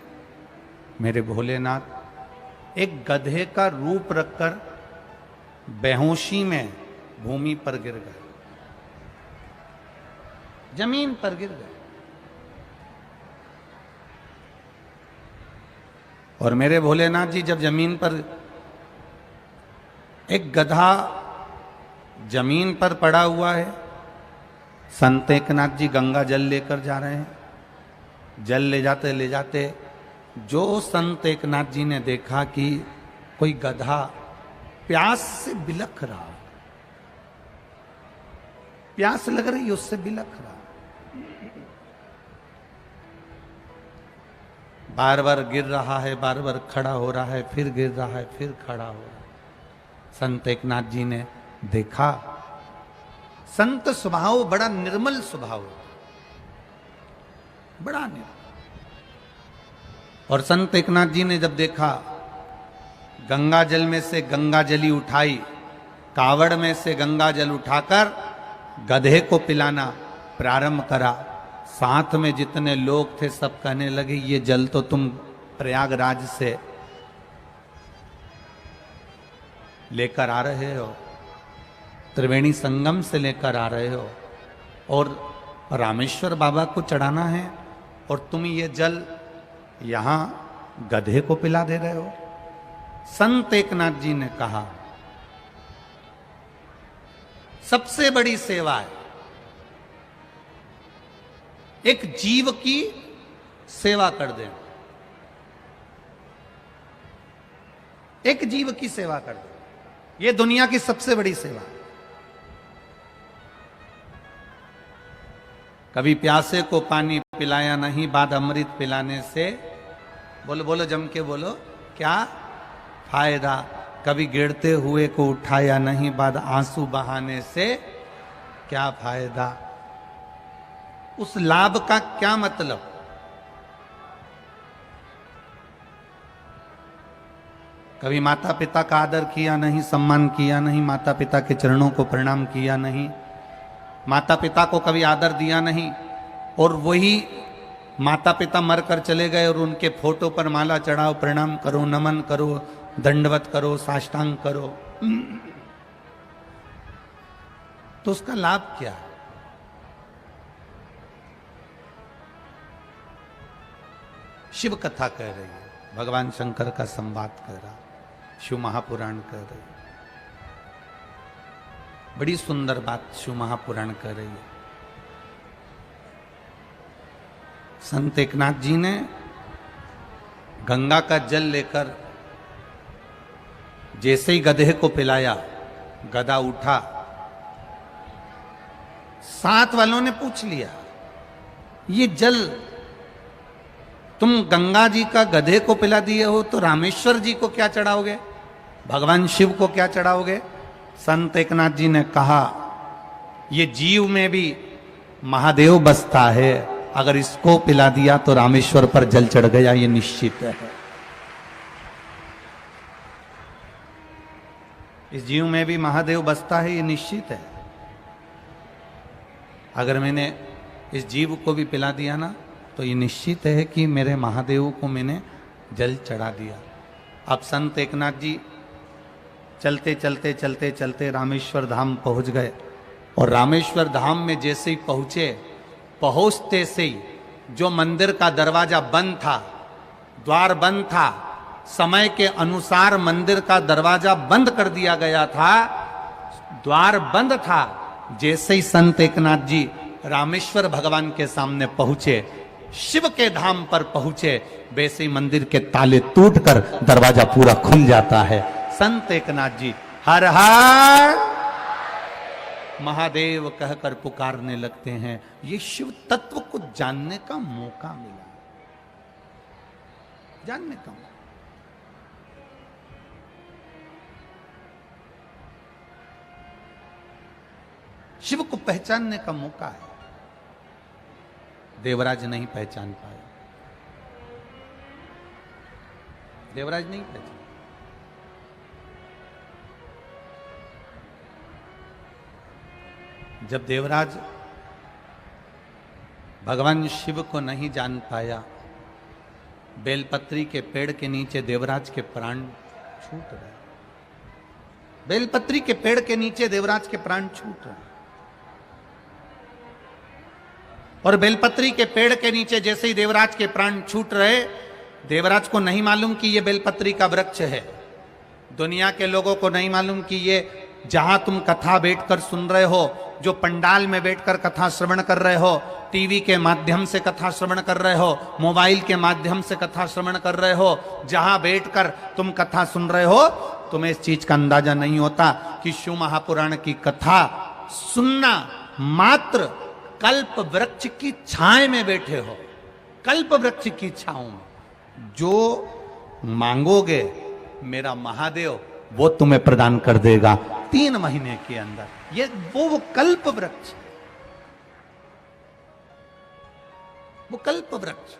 मेरे भोलेनाथ एक गधे का रूप रखकर बेहोशी में भूमि पर गिर गए, जमीन पर गिर गए। और मेरे भोलेनाथ जी जब जमीन पर, एक गधा जमीन पर पड़ा हुआ है, संत एकनाथ जी गंगा जल लेकर जा रहे हैं। जल ले जाते जो संत एकनाथ जी ने देखा कि कोई गधा प्यास से बिलख रहा, प्यास लग रही उससे बिलख रहा, बार बार गिर रहा है, बार बार खड़ा हो रहा है, फिर गिर रहा है, फिर खड़ा हो रहा है। संत एकनाथ जी ने देखा, संत स्वभाव बड़ा निर्मल स्वभाव है, बड़ा निर्मल। और संत एकनाथ जी ने जब देखा, गंगा जल में से गंगा जली उठाई, कावड़ में से गंगा जल उठाकर गधे को पिलाना प्रारंभ करा। साथ में जितने लोग थे सब कहने लगे, ये जल तो तुम प्रयागराज से लेकर आ रहे हो, त्रिवेणी संगम से लेकर आ रहे हो और रामेश्वर बाबा को चढ़ाना है, और तुम ये जल यहाँ गधे को पिला दे रहे हो। संत एकनाथ जी ने कहा, सबसे बड़ी सेवा है। एक जीव की सेवा कर दें, एक जीव की सेवा कर दें, यह दुनिया की सबसे बड़ी सेवा। कभी प्यासे को पानी पिलाया नहीं, बाद अमृत पिलाने से, बोलो बोलो जम के बोलो, क्या फायदा। कभी गिरते हुए को उठाया नहीं, बाद आंसू बहाने से क्या फायदा। उस लाभ का क्या मतलब। कभी माता पिता का आदर किया नहीं, सम्मान किया नहीं, माता पिता के चरणों को प्रणाम किया नहीं, माता पिता को कभी आदर दिया नहीं, और वही माता पिता मरकर चले गए और उनके फोटो पर माला चढ़ाओ, प्रणाम करो, नमन करो, दंडवत करो, साष्टांग करो, तो उसका लाभ क्या है। शिव कथा कह रही है, भगवान शंकर का संवाद कह रहा, शिव महापुराण कह रही है। बड़ी सुंदर बात शिव महापुराण कह रही है। संत एकनाथ जी ने गंगा का जल लेकर जैसे ही गधे को पिलाया, गधा उठा, साथ वालों ने पूछ लिया, ये जल तुम गंगा जी का गधे को पिला दिए हो, तो रामेश्वर जी को क्या चढ़ाओगे, भगवान शिव को क्या चढ़ाओगे। संत एकनाथ जी ने कहा, ये जीव में भी महादेव बसता है, अगर इसको पिला दिया तो रामेश्वर पर जल चढ़ गया, ये निश्चित है। इस जीव में भी महादेव बसता है, ये निश्चित है। अगर मैंने इस जीव को भी पिला दिया ना, तो ये निश्चित है कि मेरे महादेव को मैंने जल चढ़ा दिया। अब संत एकनाथ जी चलते चलते चलते चलते रामेश्वर धाम पहुंच गए, और रामेश्वर धाम में जैसे ही पहुंचे, पहुंचते से ही जो मंदिर का दरवाजा बंद था, द्वार बंद था, समय के अनुसार मंदिर का दरवाजा बंद कर दिया गया था, द्वार बंद था। जैसे ही संत एकनाथ जी रामेश्वर भगवान के सामने पहुंचे, शिव के धाम पर पहुंचे, वैसे ही मंदिर के ताले टूटकर दरवाजा पूरा खुल जाता है। संत एकनाथ जी हर हर महादेव कहकर पुकारने लगते हैं। ये शिव तत्व को जानने का मौका मिला, जानने का मौका। शिव को पहचानने का मौका है। देवराज नहीं पहचान पाया, देवराज नहीं पहचान। जब देवराज भगवान शिव को नहीं जान पाया, बेलपत्री के पेड़ के नीचे देवराज के प्राण छूट रहे। बेलपत्री के पेड़ के नीचे देवराज के प्राण छूट रहे, और बेलपत्री के पेड़ के नीचे जैसे ही देवराज के प्राण छूट रहे, देवराज को नहीं मालूम कि ये बेलपत्री का वृक्ष है। दुनिया के लोगों को नहीं मालूम कि ये जहां तुम कथा बैठकर सुन रहे हो, जो पंडाल में बैठकर कथा श्रवण कर रहे हो, टीवी के माध्यम से कथा श्रवण कर रहे हो, मोबाइल के माध्यम से कथा श्रवण कर रहे हो, जहां बैठकर तुम कथा सुन रहे हो, तुम्हें इस चीज का अंदाजा नहीं होता कि शिव महापुराण की कथा सुनना मात्र कल्प वृक्ष की छाए में बैठे हो। कल्प वृक्ष की छाओं में जो मांगोगे मेरा महादेव वो तुम्हें प्रदान कर देगा 3 महीने के अंदर। ये वो कल्प वृक्ष, वो कल्प वृक्ष।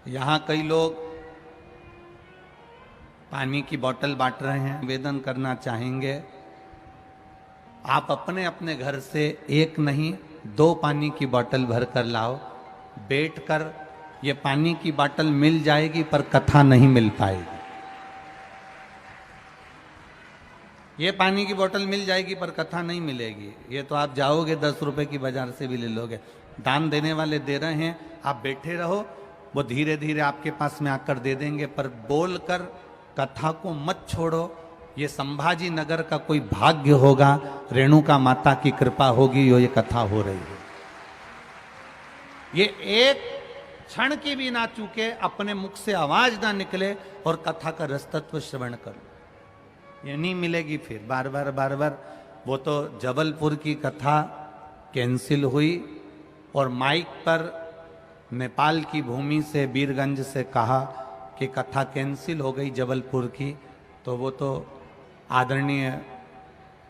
यहां कई लोग पानी की बोतल बांट रहे हैं, निवेदन करना चाहेंगे, आप अपने अपने घर से 1 नहीं 2 पानी की बोतल भर कर लाओ। बैठकर ये पानी की बोतल मिल जाएगी पर कथा नहीं मिल पाएगी। ये पानी की बोतल मिल जाएगी पर कथा नहीं मिलेगी। ये तो आप जाओगे 10 रुपए की बाजार से भी ले लोगे। दान देने वाले दे रहे हैं, आप बैठे रहो, वो धीरे धीरे आपके पास में आकर दे देंगे, पर बोलकर कथा को मत छोड़ो। ये संभाजी नगर का कोई भाग्य होगा, रेणुका माता की कृपा होगी, ये कथा हो रही है। ये एक क्षण की भी ना चूके, अपने मुख से आवाज ना निकले और कथा का रसतत्व श्रवण करो। ये नहीं मिलेगी फिर बार बार। वो तो जबलपुर की कथा कैंसिल हुई और माइक पर नेपाल की भूमि से, बीरगंज से कहा कि कथा कैंसिल हो गई जबलपुर की। तो वो तो आदरणीय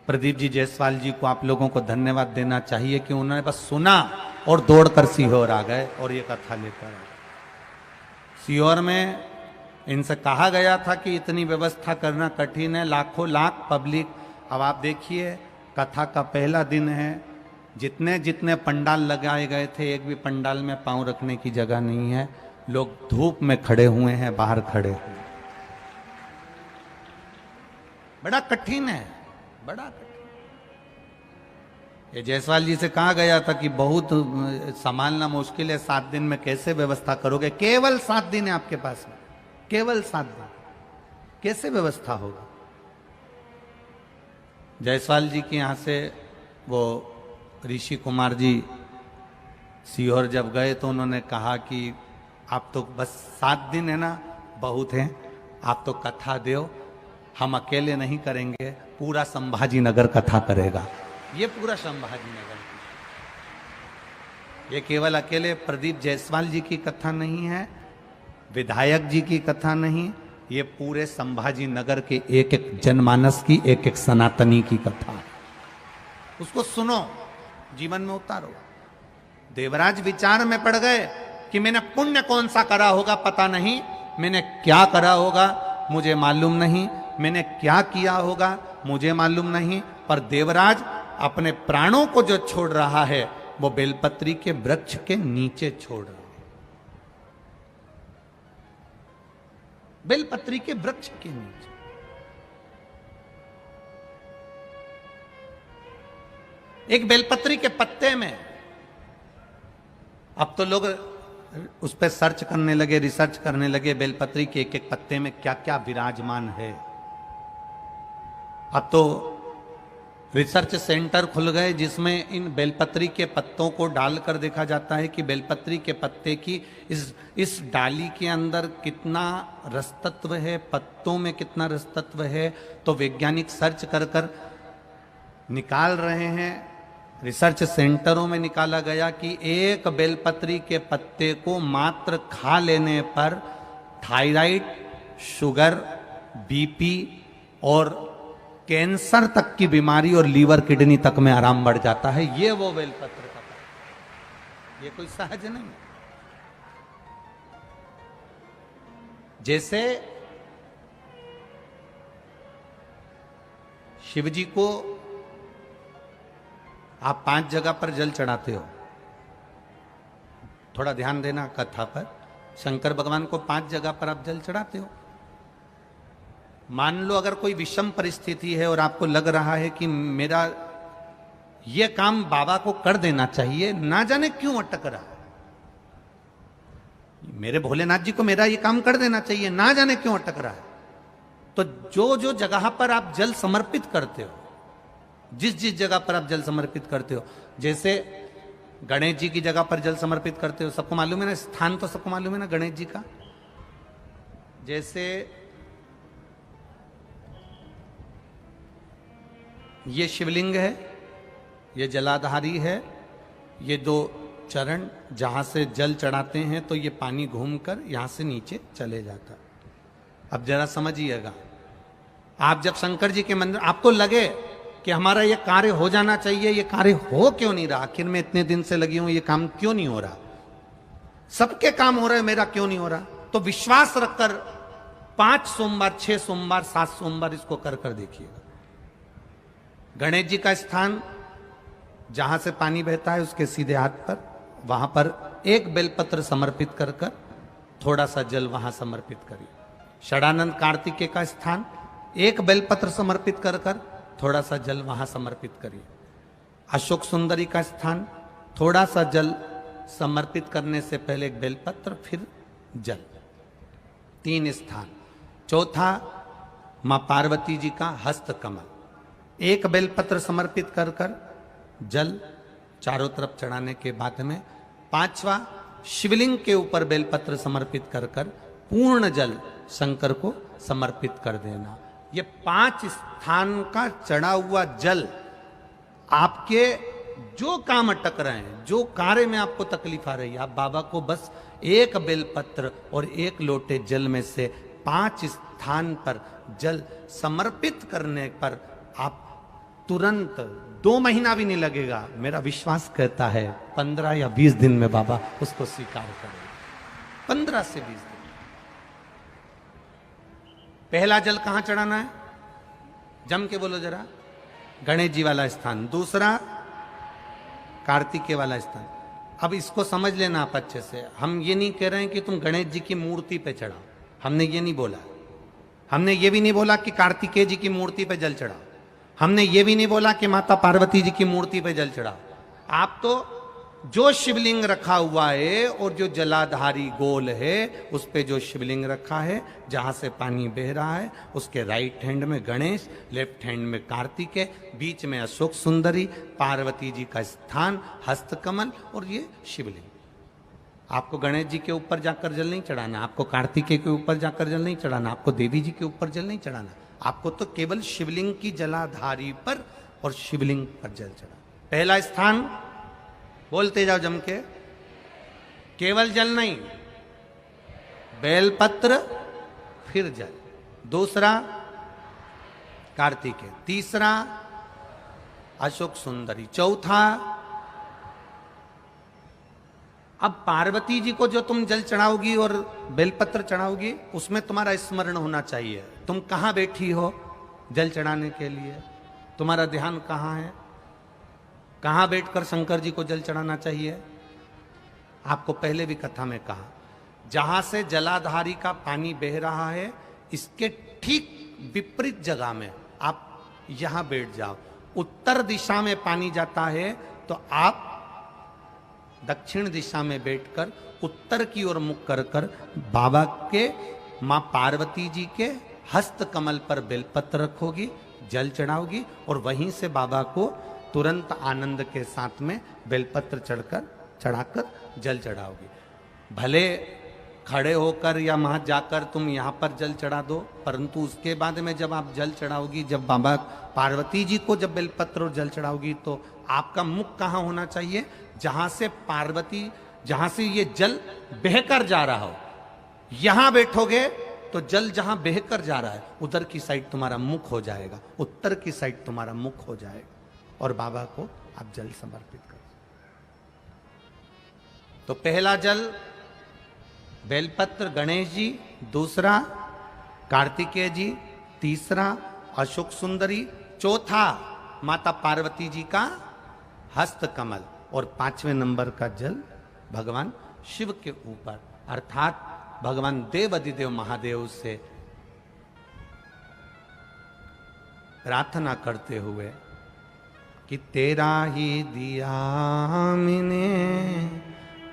प्रदीप जी जायसवाल जी को आप लोगों को धन्यवाद देना चाहिए कि उन्होंने बस सुना और दौड़कर सीहोर आ गए और ये कथा लेकर आ गए। सीहोर में इनसे कहा गया था कि इतनी व्यवस्था करना कठिन है, लाखों लाख पब्लिक। अब आप देखिए कथा का पहला दिन है, जितने जितने पंडाल लगाए गए थे, एक भी पंडाल में पांव रखने की जगह नहीं है। लोग धूप में खड़े हुए हैं, बाहर खड़े हुए। बड़ा कठिन है, बड़ा कठिन। ये जायसवाल जी से कहा गया था कि बहुत संभालना मुश्किल है, 7 दिन में कैसे व्यवस्था करोगे? केवल 7 दिन है आपके पास में, केवल 7 दिन, कैसे व्यवस्था होगा? जायसवाल जी के यहां से वो ऋषि कुमार जी सीहोर जब गए तो उन्होंने कहा कि आप तो बस 7 दिन है ना, बहुत हैं, आप तो कथा दो, हम अकेले नहीं करेंगे, पूरा संभाजी नगर कथा करेगा। ये पूरा संभाजी नगर, ये केवल अकेले प्रदीप जायसवाल जी की कथा नहीं है, विधायक जी की कथा नहीं, ये पूरे संभाजी नगर के एक एक जनमानस की, एक एक सनातनी की कथा है। उसको सुनो, जीवन में उतारो। देवराज विचार में पड़ गए कि मैंने पुण्य कौन सा करा होगा पता नहीं, मैंने क्या करा होगा मुझे मालूम नहीं, मैंने क्या किया होगा मुझे मालूम नहीं, पर देवराज अपने प्राणों को जो छोड़ रहा है वो बेलपत्री के वृक्ष के नीचे छोड़ रहा है। बेलपत्री के वृक्ष के नीचे। एक बेलपत्री के पत्ते में, अब तो लोग उस पर सर्च करने लगे, रिसर्च करने लगे, बेलपत्री के एक एक पत्ते में क्या क्या विराजमान है। अब तो रिसर्च सेंटर खुल गए जिसमें इन बेलपत्री के पत्तों को डालकर देखा जाता है कि बेलपत्री के पत्ते की इस डाली के अंदर कितना रसतत्व है, पत्तों में कितना रसतत्व है। तो वैज्ञानिक सर्च कर कर निकाल रहे हैं। रिसर्च सेंटरों में निकाला गया कि एक बेलपत्री के पत्ते को मात्र खा लेने पर थायराइड, शुगर, बीपी और कैंसर तक की बीमारी और लीवर किडनी तक में आराम बढ़ जाता है। ये वो बेलपत्र का पत्ता, ये कोई सहज नहीं। जैसे शिव जी को आप 5 जगह पर जल चढ़ाते हो, थोड़ा ध्यान देना कथा पर। शंकर भगवान को 5 जगह पर आप जल चढ़ाते हो। मान लो अगर कोई विषम परिस्थिति है और आपको लग रहा है कि मेरा यह काम बाबा को कर देना चाहिए, ना जाने क्यों अटक रहा है, मेरे भोलेनाथ जी को मेरा ये काम कर देना चाहिए, ना जाने क्यों अटक रहा है, तो जो जो जगह पर आप जल समर्पित करते हो, जिस जिस जगह पर आप जल समर्पित करते हो, जैसे गणेश जी की जगह पर जल समर्पित करते हो, सबको मालूम है ना, स्थान तो सबको मालूम है ना गणेश जी का। जैसे ये शिवलिंग है, ये जलाधारी है, ये 2 चरण जहां से जल चढ़ाते हैं तो ये पानी घूमकर यहां से नीचे चले जाता है। अब जरा समझिएगा, आप जब शंकर जी के मंदिर, आपको लगे कि हमारा ये कार्य हो जाना चाहिए, ये कार्य हो क्यों नहीं रहा, आखिर में इतने दिन से लगी हूं, ये काम क्यों नहीं हो रहा, सबके काम हो रहे, मेरा क्यों नहीं हो रहा, तो विश्वास रखकर 5 सोमवार, 6 सोमवार, 7 सोमवार इसको कर कर देखिएगा। गणेश जी का स्थान जहां से पानी बहता है उसके सीधे हाथ पर, वहां पर एक बेलपत्र समर्पित कर कर थोड़ा सा जल वहां समर्पित करिए। षडानंद कार्तिकेय का स्थान, एक बेलपत्र समर्पित कर कर थोड़ा सा जल वहां समर्पित करिए। अशोक सुंदरी का स्थान, थोड़ा सा जल समर्पित करने से पहले एक बेलपत्र, फिर जल। 3 स्थान। चौथा मां पार्वती जी का हस्त कमल, एक बेलपत्र समर्पित कर कर जल चारों तरफ चढ़ाने के बाद में पांचवा शिवलिंग के ऊपर बेलपत्र समर्पित कर कर पूर्ण जल शंकर को समर्पित कर देना। ये 5 स्थान का चढ़ा हुआ जल आपके जो काम अटक रहे हैं, जो कार्य में आपको तकलीफ आ रही है, आप बाबा को बस एक बेलपत्र और एक लोटे जल में से 5 स्थान पर जल समर्पित करने पर आप तुरंत 2 महीना भी नहीं लगेगा, मेरा विश्वास कहता है 15 या 20 दिन में बाबा उसको स्वीकार करेंगे। 15 से 20 दिन। पहला जल कहां चढ़ाना है? जम के बोलो जरा। गणेश जी वाला स्थान। दूसरा कार्तिकेय वाला स्थान। अब इसको समझ लेना आप अच्छे से। हम ये नहीं कह रहे हैं कि तुम गणेश जी की मूर्ति पे चढ़ाओ, हमने ये नहीं बोला। हमने ये भी नहीं बोला कि कार्तिकेय जी की मूर्ति पे जल चढ़ाओ, हमने ये भी नहीं बोला कि माता पार्वती जी की मूर्ति पे जल चढ़ाओ। आप तो जो शिवलिंग रखा हुआ है और जो जलाधारी गोल है उस पे जो शिवलिंग रखा है, जहां से पानी बह रहा है, उसके राइट हैंड में गणेश, लेफ्ट हैंड में कार्तिकेय, बीच में अशोक सुंदरी, पार्वती जी का स्थान, हस्तकमल और ये शिवलिंग। आपको गणेश जी के ऊपर जाकर जल नहीं चढ़ाना, आपको कार्तिकेय के ऊपर जाकर जल नहीं चढ़ाना, आपको देवी जी के ऊपर जल नहीं चढ़ाना, आपको तो केवल शिवलिंग की जलाधारी पर और शिवलिंग पर जल चढ़ा। पहला स्थान बोलते जाओ जम के, केवल जल नहीं, बेलपत्र फिर जल। दूसरा कार्तिकेय, तीसरा अशोक सुंदरी, चौथा अब पार्वती जी को जो तुम जल चढ़ाओगी और बेलपत्र चढ़ाओगी उसमें तुम्हारा स्मरण होना चाहिए। तुम कहां बैठी हो जल चढ़ाने के लिए, तुम्हारा ध्यान कहां है, कहां बैठकर शंकर जी को जल चढ़ाना चाहिए। आपको पहले भी कथा में कहा, जहां से जलाधारी का पानी बह रहा है इसके ठीक विपरीत जगह में आप यहां बैठ जाओ। उत्तर दिशा में पानी जाता है तो आप दक्षिण दिशा में बैठकर उत्तर की ओर मुख कर कर बाबा के, मां पार्वती जी के हस्त कमल पर बेलपत्र रखोगी, जल चढ़ाओगी और वहीं से बाबा को तुरंत आनंद के साथ में बेलपत्र चढ़ाकर जल चढ़ाओगी। भले खड़े होकर या वहां जाकर तुम यहां पर जल चढ़ा दो, परंतु उसके बाद में जब आप जल चढ़ाओगी, जब बाबा पार्वती जी को जब बेलपत्र और जल चढ़ाओगी तो आपका मुख कहां होना चाहिए, जहां से पार्वती, जहां से ये जल बहकर जा रहा हो, यहां बैठोगे तो जल जहां बहकर जा रहा है उधर की साइड तुम्हारा मुख हो जाएगा, उत्तर की साइड तुम्हारा मुख हो जाएगा और बाबा को आप जल समर्पित करो। तो पहला जल बेलपत्र गणेश जी, दूसरा कार्तिकेय जी, तीसरा अशोक सुंदरी, चौथा माता पार्वती जी का हस्त कमल और 5वें नंबर का जल भगवान शिव के ऊपर, अर्थात भगवान देवाधिदेव महादेव से प्रार्थना करते हुए कि तेरा ही दिया मैंने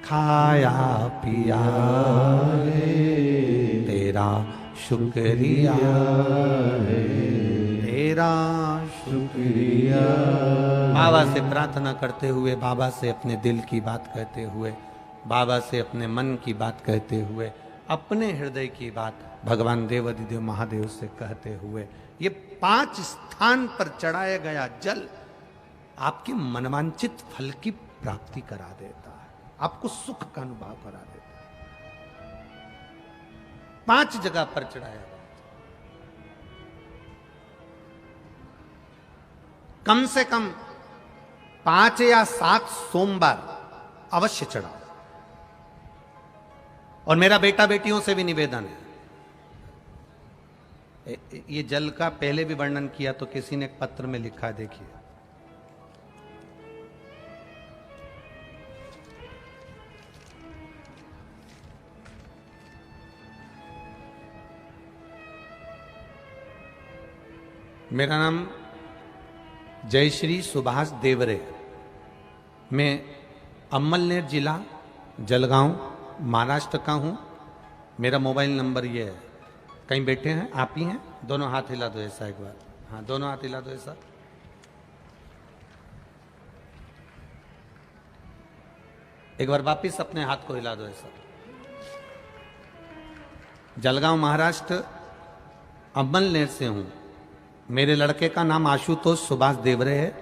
खाया पिया है, तेरा शुक्रिया है, तेरा शुक्रिया। बाबा से प्रार्थना करते हुए, बाबा से अपने दिल की बात कहते हुए, बाबा से अपने मन की बात कहते हुए, अपने हृदय की बात भगवान देवाधिदेव महादेव से कहते हुए, ये 5 स्थान पर चढ़ाया गया जल आपके मनवांचित फल की प्राप्ति करा देता है, आपको सुख का अनुभव करा देता है। 5 जगह पर चढ़ाया गया, कम से कम 5 या 7 सोमवार अवश्य चढ़ाओ। और मेरा बेटा बेटियों से भी निवेदन है, ये जल का पहले भी वर्णन किया तो किसी ने एक पत्र में लिखा है, देखिए, मेरा नाम जयश्री सुभाष देवरे, मैं अम्मलनेर जिला जलगांव महाराष्ट्र का हूं। मेरा मोबाइल नंबर ये है कहीं बैठे हैं? आप ही हैं? दोनों हाथ हिला दो ऐसा एक बार। हाँ, दोनों हाथ हिला दो ऐसा। एक बार वापिस अपने हाथ को हिला दो ऐसा। जलगांव महाराष्ट्र अमलनेर से हूं। मेरे लड़के का नाम आशुतोष सुभाष देवरे है।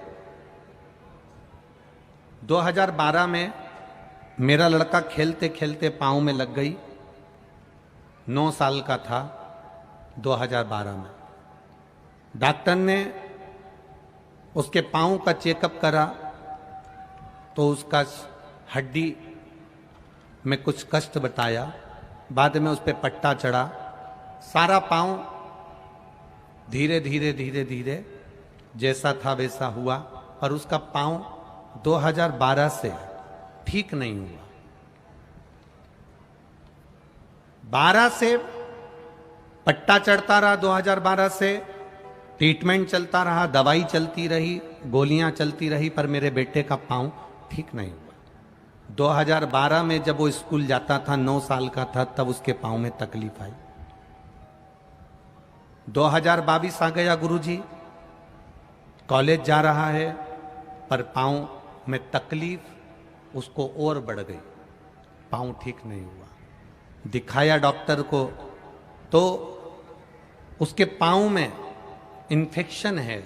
2012 में मेरा लड़का खेलते खेलते पांव में लग गई। 9 साल का था 2012 में। डॉक्टर ने उसके पांव का चेकअप करा तो उसका हड्डी में कुछ कष्ट बताया। बाद में उस पर पट्टा चढ़ा। सारा पांव धीरे धीरे धीरे धीरे जैसा था वैसा हुआ, पर उसका पांव 2012 से ठीक नहीं हुआ। 12 से पट्टा चढ़ता रहा, 2012 से ट्रीटमेंट चलता रहा, दवाई चलती रही, गोलियां चलती रही, पर मेरे बेटे का पांव ठीक नहीं हुआ। 2012 में जब वो स्कूल जाता था, 9 साल का था, तब उसके पांव में तकलीफ आई। 2022 आ गया गुरुजी, कॉलेज जा रहा है, पर पांव में तकलीफ उसको और बढ़ गई, पांव ठीक नहीं हुआ। दिखाया डॉक्टर को तो उसके पांव में इन्फेक्शन है।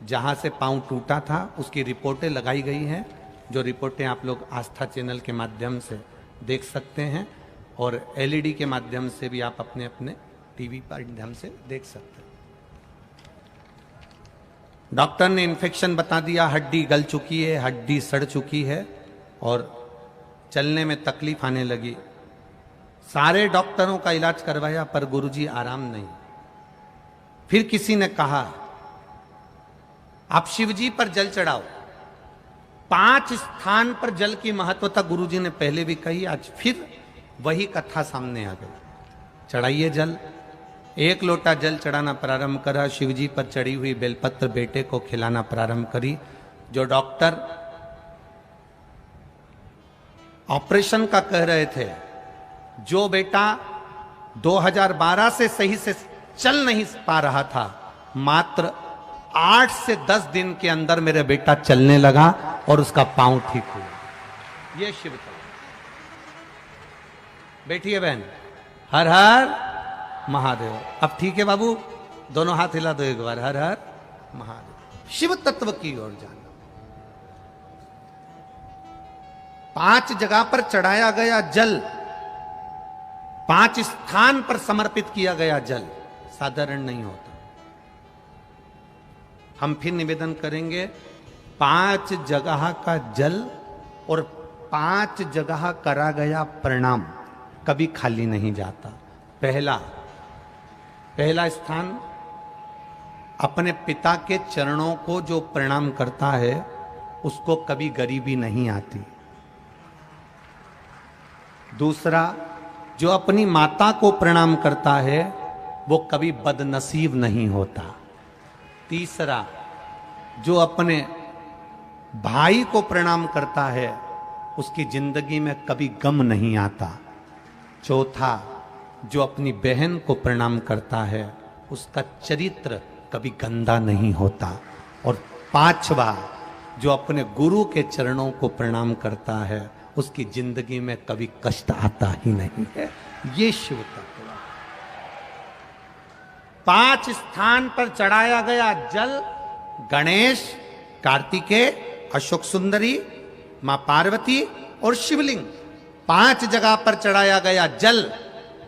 जहां से पांव टूटा था उसकी रिपोर्टें लगाई गई हैं, जो रिपोर्टें आप लोग आस्था चैनल के माध्यम से देख सकते हैं और एलईडी के माध्यम से भी आप अपने अपने टीवी पर माध्यम से देख सकते हैं। डॉक्टर ने इन्फेक्शन बता दिया, हड्डी गल चुकी है, हड्डी सड़ चुकी है और चलने में तकलीफ आने लगी। सारे डॉक्टरों का इलाज करवाया पर गुरुजी आराम नहीं। फिर किसी ने कहा आप शिवजी पर जल चढ़ाओ। 5 स्थान पर जल की महत्वता गुरुजी ने पहले भी कही, आज फिर वही कथा सामने आ गई। चढ़ाइए जल। 1 लोटा जल चढ़ाना प्रारंभ करा। शिवजी पर चढ़ी हुई बेलपत्र बेटे को खिलाना प्रारंभ करी। जो डॉक्टर ऑपरेशन का कह रहे थे, जो बेटा 2012 से सही से चल नहीं पा रहा था, मात्र 8 से 10 दिन के अंदर मेरा बेटा चलने लगा और उसका पांव ठीक हुआ। ये शिव कथा। बैठिए बहन। हर हर महादेव। अब ठीक है बाबू, दोनों हाथ हिला दो एक बार। हर हर महादेव। शिव तत्व की ओर जाना। 5 जगह पर चढ़ाया गया जल, 5 स्थान पर समर्पित किया गया जल साधारण नहीं होता। हम फिर निवेदन करेंगे, 5 जगह का जल और 5 जगह करा गया प्रणाम कभी खाली नहीं जाता। पहला स्थान, अपने पिता के चरणों को जो प्रणाम करता है उसको कभी गरीबी नहीं आती। दूसरा, जो अपनी माता को प्रणाम करता है वो कभी बदनसीब नहीं होता। तीसरा, जो अपने भाई को प्रणाम करता है उसकी जिंदगी में कभी गम नहीं आता। चौथा, जो अपनी बहन को प्रणाम करता है उसका चरित्र कभी गंदा नहीं होता। और 5वां, जो अपने गुरु के चरणों को प्रणाम करता है उसकी जिंदगी में कभी कष्ट आता ही नहीं है। ये शिव तत्व। 5 स्थान पर चढ़ाया गया जल, गणेश, कार्तिकेय, अशोक सुंदरी, मां पार्वती और शिवलिंग। 5 जगह पर चढ़ाया गया जल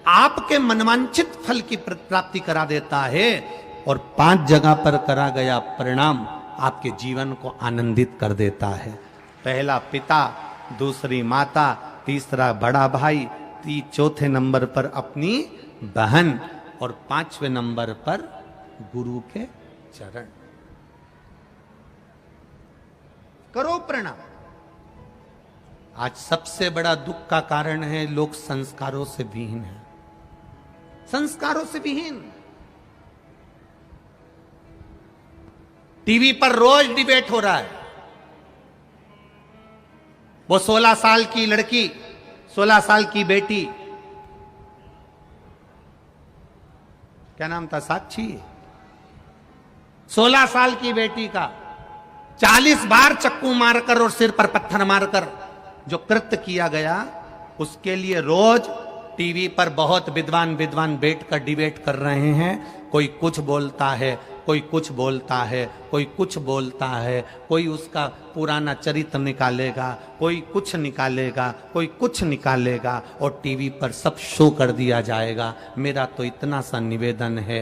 आपके मनवांछित फल की प्राप्ति करा देता है और 5 जगह पर करा गया प्रणाम आपके जीवन को आनंदित कर देता है। पहला पिता, दूसरी माता, तीसरा बड़ा भाई, चौथे नंबर पर अपनी बहन और 5वें नंबर पर गुरु के चरण। करो प्रणाम। आज सबसे बड़ा दुख का कारण है लोग संस्कारों से विहीन हैं। संस्कारों से विहीन। टीवी पर रोज डिबेट हो रहा है। वो 16 साल की लड़की, 16 साल की बेटी क्या नाम था, साक्षी, 16 साल की बेटी का 40 बार चक्कू मारकर और सिर पर पत्थर मारकर जो कृत्य किया गया, उसके लिए रोज टीवी पर बहुत विद्वान विद्वान बैठकर डिबेट कर रहे हैं। कोई कुछ बोलता है, कोई कुछ बोलता है, कोई कुछ बोलता है, कोई उसका पुराना चरित्र निकालेगा, कोई कुछ निकालेगा, कोई कुछ निकालेगा और टीवी पर सब शो कर दिया जाएगा। मेरा तो इतना सा निवेदन है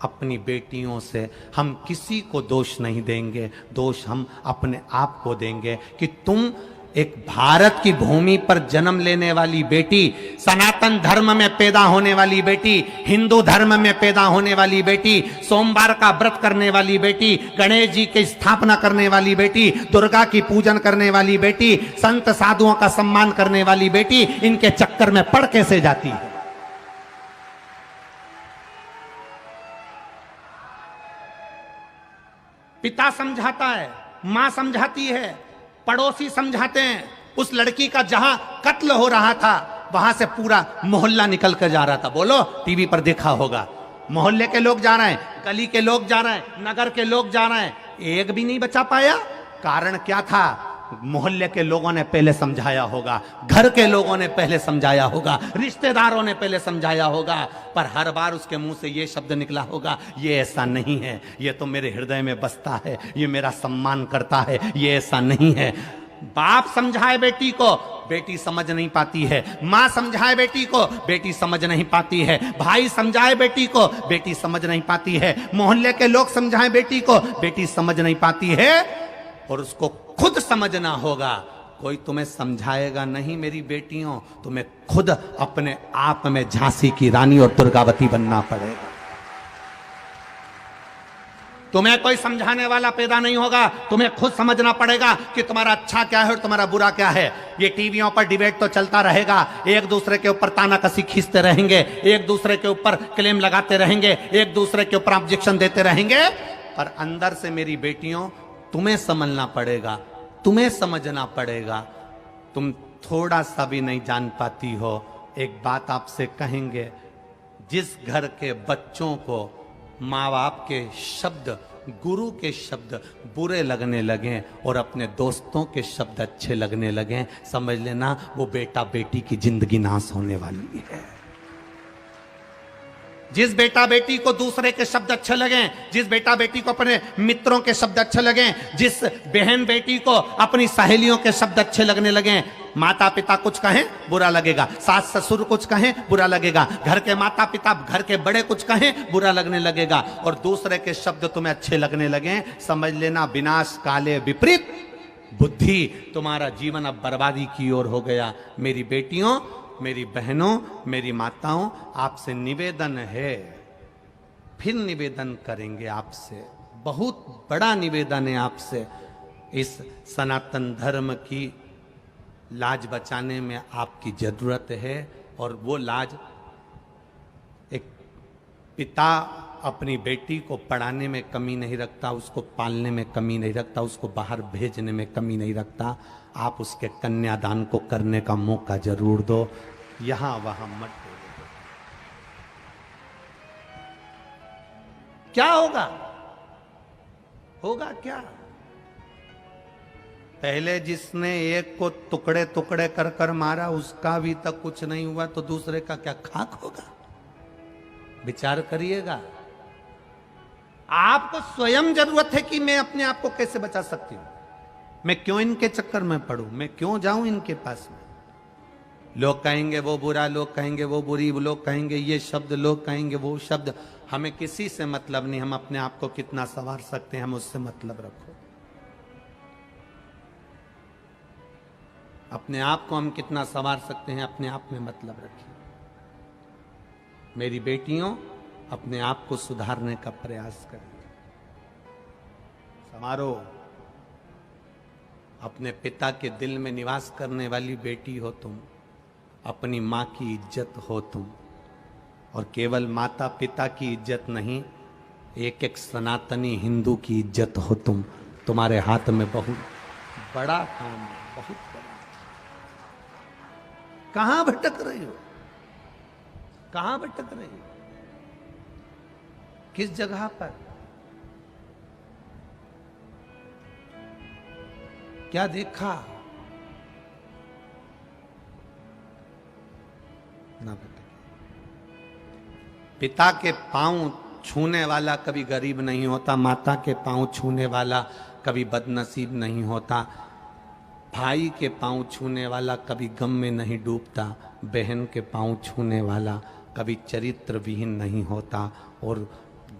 अपनी बेटियों से, हम किसी को दोष नहीं देंगे, दोष हम अपने आप को देंगे कि तुम एक भारत की भूमि पर जन्म लेने वाली बेटी, सनातन धर्म में पैदा होने वाली बेटी, हिंदू धर्म में पैदा होने वाली बेटी, सोमवार का व्रत करने वाली बेटी, गणेश जी की स्थापना करने वाली बेटी, दुर्गा की पूजन करने वाली बेटी, संत साधुओं का सम्मान करने वाली बेटी, इनके चक्कर में पड़ कैसे जाती है। पिता समझाता है, मां समझाती है, पड़ोसी समझाते हैं। उस लड़की का जहां कत्ल हो रहा था वहां से पूरा मोहल्ला निकल कर जा रहा था। बोलो, टीवी पर देखा होगा, मोहल्ले के लोग जा रहे हैं, गली के लोग जा रहे हैं, नगर के लोग जा रहे हैं, एक भी नहीं बचा पाया। कारण क्या था? मोहल्ले के लोगों ने पहले समझाया होगा, घर के लोगों ने पहले समझाया होगा, रिश्तेदारों ने पहले समझाया होगा, पर हर बार उसके मुंह से ये शब्द निकला होगा, ये ऐसा नहीं है, ये तो मेरे हृदय में बसता है, ये मेरा सम्मान करता है, ये ऐसा नहीं है। बाप समझाए बेटी को, बेटी समझ नहीं पाती है। मां समझाए बेटी को, बेटी समझ नहीं पाती है। भाई समझाए बेटी को, बेटी समझ नहीं पाती है। मोहल्ले के लोग समझाए बेटी को, बेटी समझ नहीं पाती है। और उसको खुद समझना होगा, कोई तुम्हें समझाएगा नहीं मेरी बेटियों, तुम्हें खुद अपने आप में झांसी की रानी और दुर्गावती बनना पड़ेगा। तुम्हें कोई समझाने वाला पैदा नहीं होगा, तुम्हें खुद समझना पड़ेगा कि तुम्हारा अच्छा क्या है और तुम्हारा बुरा क्या है। ये टीवियों पर डिबेट तो चलता रहेगा, एक दूसरे के ऊपर तानाकसी खींचते रहेंगे, एक दूसरे के ऊपर क्लेम लगाते रहेंगे, एक दूसरे के ऊपर ऑब्जेक्शन देते रहेंगे, पर अंदर से मेरी बेटियों तुम्हें समझना पड़ेगा, तुम्हें समझना पड़ेगा। तुम थोड़ा सा भी नहीं जान पाती हो। एक बात आपसे कहेंगे, जिस घर के बच्चों को माँ बाप के शब्द, गुरु के शब्द बुरे लगने लगे और अपने दोस्तों के शब्द अच्छे लगने लगे, समझ लेना वो बेटा बेटी की जिंदगी नाश होने वाली है। जिस बेटा बेटी को दूसरे के शब्द अच्छे लगे, जिस बेटा बेटी को अपने मित्रों के शब्द अच्छे लगे, जिस बहन बेटी को अपनी सहेलियों के शब्द अच्छे लगने लगे, माता पिता कुछ कहें बुरा लगेगा, सास ससुर कुछ कहें बुरा लगेगा, घर के माता पिता, घर के बड़े कुछ कहें बुरा लगने लगेगा, और दूसरे के शब्द तुम्हें अच्छे लगने लगे, समझ लेना विनाश काले विपरीत बुद्धि, तुम्हारा जीवन अब बर्बादी की ओर हो गया। मेरी बेटियों, मेरी बहनों, मेरी माताओं, आपसे निवेदन है, फिर निवेदन करेंगे आपसे, बहुत बड़ा निवेदन है आपसे। इस सनातन धर्म की लाज बचाने में आपकी जरूरत है, और वो लाज एक पिता अपनी बेटी को पढ़ाने में कमी नहीं रखता, उसको पालने में कमी नहीं रखता, उसको बाहर भेजने में कमी नहीं रखता। आप उसके कन्यादान को करने का मौका जरूर दो, यहां वहां मत दो। क्या होगा? होगा क्या? पहले जिसने एक को टुकड़े टुकड़े कर कर मारा, उसका भी तक कुछ नहीं हुआ, तो दूसरे का क्या खाक होगा? विचार करिएगा। आपको स्वयं जरूरत है कि मैं अपने आप को कैसे बचा सकती हूं, मैं क्यों इनके चक्कर में पड़ूं, मैं क्यों जाऊं इनके पास में। लोग कहेंगे वो बुरा, लोग कहेंगे वो बुरी, लोग कहेंगे ये शब्द, लोग कहेंगे वो शब्द, हमें किसी से मतलब नहीं। हम अपने आप को कितना संवार सकते हैं, हम उससे मतलब रखो। अपने आप को हम कितना संवार सकते हैं, अपने आप में मतलब रखिए। मेरी बेटियों, अपने आप को सुधारने का प्रयास करें, संवारो। अपने पिता के दिल में निवास करने वाली बेटी हो तुम, अपनी माँ की इज्जत हो तुम, और केवल माता पिता की इज्जत नहीं, एक एक सनातनी हिंदू की इज्जत हो तुम। तुम्हारे हाथ में बहुत बड़ा काम है, बहुत बड़ा। कहां भटक रही हो, कहां भटक रही हो? किस जगह पर? क्या देखा? ना बताइए। पिता के पांव छूने वाला कभी गरीब नहीं होता, माता के पांव छूने वाला कभी बदनसीब नहीं होता, भाई के पांव छूने वाला कभी गम में नहीं डूबता, बहन के पांव छूने वाला कभी चरित्र विहीन नहीं होता, और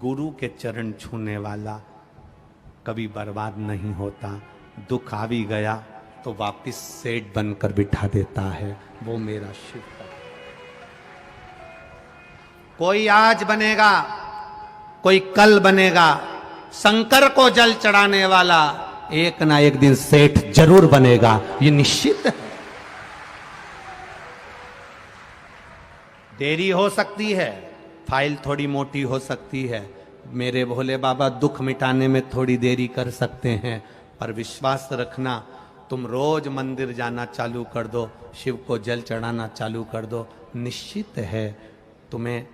गुरु के चरण छूने वाला कभी बर्बाद नहीं होता। दुख आ भी गया तो वापिस सेठ बनकर बिठा देता है, वो मेरा शिव का। कोई आज बनेगा, कोई कल बनेगा, शंकर को जल चढ़ाने वाला एक ना एक दिन सेठ जरूर बनेगा, ये निश्चित है। देरी हो सकती है, फाइल थोड़ी मोटी हो सकती है, मेरे भोले बाबा दुख मिटाने में थोड़ी देरी कर सकते हैं, पर विश्वास रखना, तुम रोज मंदिर जाना चालू कर दो, शिव को जल चढ़ाना चालू कर दो, निश्चित है तुम्हें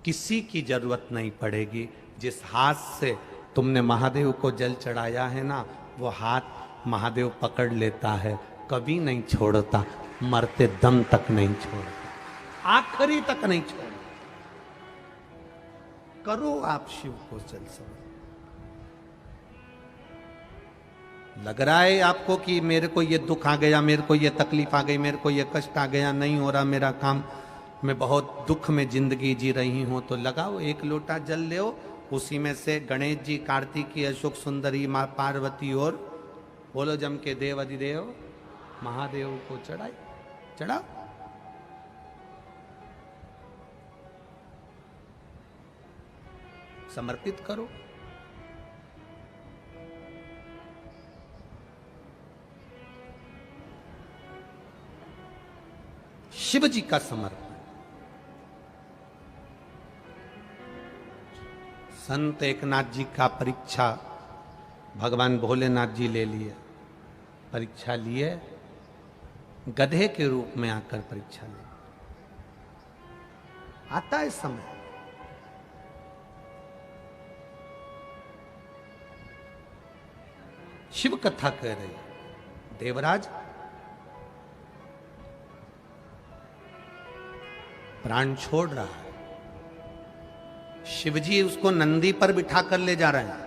किसी की जरूरत नहीं पड़ेगी। जिस हाथ से तुमने महादेव को जल चढ़ाया है ना, वो हाथ महादेव पकड़ लेता है, कभी नहीं छोड़ता, मरते दम तक नहीं छोड़ता, आखिरी तक नहीं छोड़ता। करो आप शिव को जल समझ। लग रहा है आपको कि मेरे को ये दुख आ गया, मेरे को ये तकलीफ आ गई, मेरे को ये कष्ट आ गया, नहीं हो रहा मेरा काम, मैं बहुत दुख में जिंदगी जी रही हूं, तो लगाओ एक लोटा जल ले, उसी में से गणेश जी, कार्तिकी, अशोक सुंदरी, माँ पार्वती और बोलो जम के देव अधिदेव महादेव को चढ़ाई, चढ़ाओ। समर्पित करो। शिव जी का समर्पण। संत एकनाथ जी का परीक्षा भगवान भोलेनाथ जी ले लिए, परीक्षा लिए, गधे के रूप में आकर परीक्षा ले। आता है समय, शिव कथा कह रही, देवराज प्राण छोड़ रहा है, शिवजी उसको नंदी पर बिठा कर ले जा रहे हैं।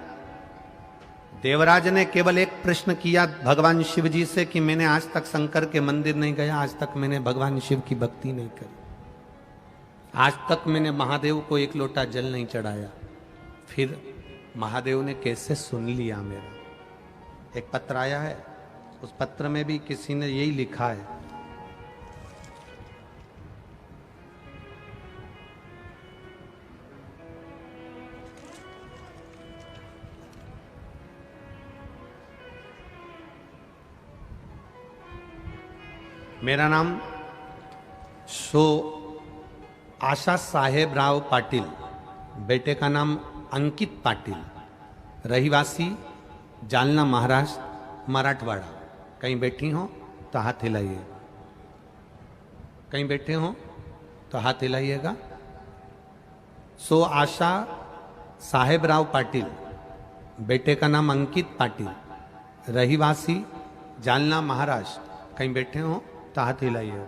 देवराज ने केवल एक प्रश्न किया भगवान शिव जी से कि मैंने आज तक शंकर के मंदिर नहीं गया, आज तक मैंने भगवान शिव की भक्ति नहीं करी, आज तक मैंने महादेव को एक लोटा जल नहीं चढ़ाया। फिर महादेव ने कैसे सुन लिया मेरा। एक पत्र आया है, उस पत्र में भी किसी ने यही लिखा है, मेरा नाम सो आशा साहेब राव पाटिल, बेटे का नाम अंकित पाटिल, रहीवासी जालना महाराष्ट्र मराठवाड़ा। कहीं बैठी हो तो हाथ हिलाइए, कहीं बैठे हो तो हाथ हिलाइएगा। सो आशा साहेब राव पाटिल, बेटे का नाम अंकित पाटिल, रहीवासी जालना महाराष्ट्र। कहीं बैठे हो तो हाथ हिलाइएगा,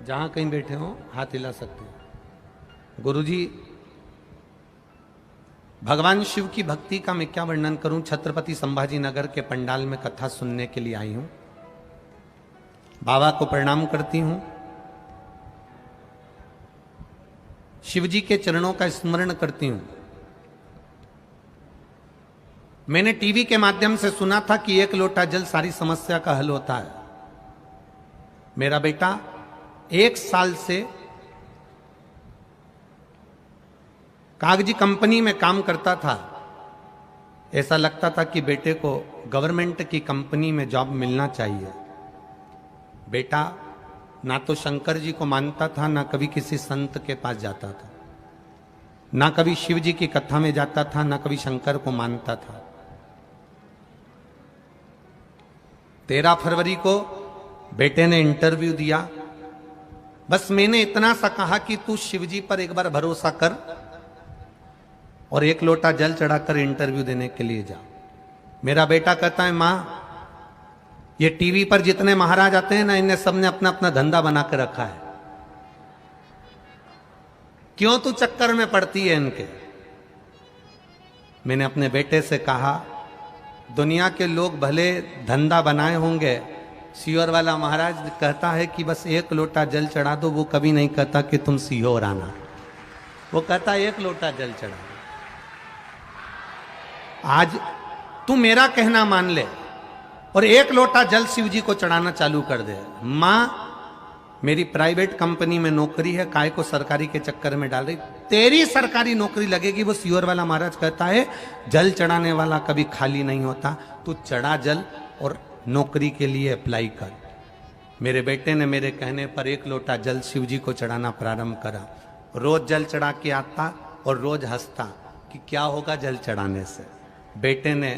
जहां कहीं बैठे हो हाथ हिला सकते हैं। गुरुजी, भगवान शिव की भक्ति का मैं क्या वर्णन करूं। छत्रपति संभाजी नगर के पंडाल में कथा सुनने के लिए आई हूं, बाबा को प्रणाम करती हूं, शिव जी के चरणों का स्मरण करती हूं। मैंने टीवी के माध्यम से सुना था कि एक लोटा जल सारी समस्या का हल होता है। मेरा बेटा 1 साल से कागजी कंपनी में काम करता था, ऐसा लगता था कि बेटे को गवर्नमेंट की कंपनी में जॉब मिलना चाहिए। बेटा ना तो शंकर जी को मानता था, ना कभी किसी संत के पास जाता था, ना कभी शिव जी की कथा में जाता था, ना कभी शंकर को मानता था। 13 फरवरी को बेटे ने इंटरव्यू दिया, बस मैंने इतना सा कहा कि तू शिवजी पर एक बार भरोसा कर और एक लोटा जल चढ़ाकर इंटरव्यू देने के लिए जा। मेरा बेटा कहता है मां, ये टीवी पर जितने महाराज आते हैं ना, इन्हें सबने अपना अपना धंधा बना के रखा है, क्यों तू चक्कर में पड़ती है इनके। मैंने अपने बेटे से कहा, दुनिया के लोग भले धंधा बनाए होंगे, सीहोर वाला महाराज कहता है कि बस एक लोटा जल चढ़ा दो, वो कभी नहीं कहता कि तुम सीहोर आना, वो कहता है एक लोटा जल चढ़ा दो। आज तू मेरा कहना मान ले और एक लोटा जल शिव जी को चढ़ाना चालू कर दे। मां, मेरी प्राइवेट कंपनी में नौकरी है, काय को सरकारी के चक्कर में डाल रही, तेरी सरकारी नौकरी लगेगी। वो सीहोर वाला महाराज कहता है जल चढ़ाने वाला कभी खाली नहीं होता, तू चढ़ा जल और नौकरी के लिए अप्लाई कर। मेरे बेटे ने मेरे कहने पर एक लोटा जल शिव जी को चढ़ाना प्रारंभ करा। रोज जल चढ़ा के आता और रोज हंसता कि क्या होगा जल चढ़ाने से। बेटे ने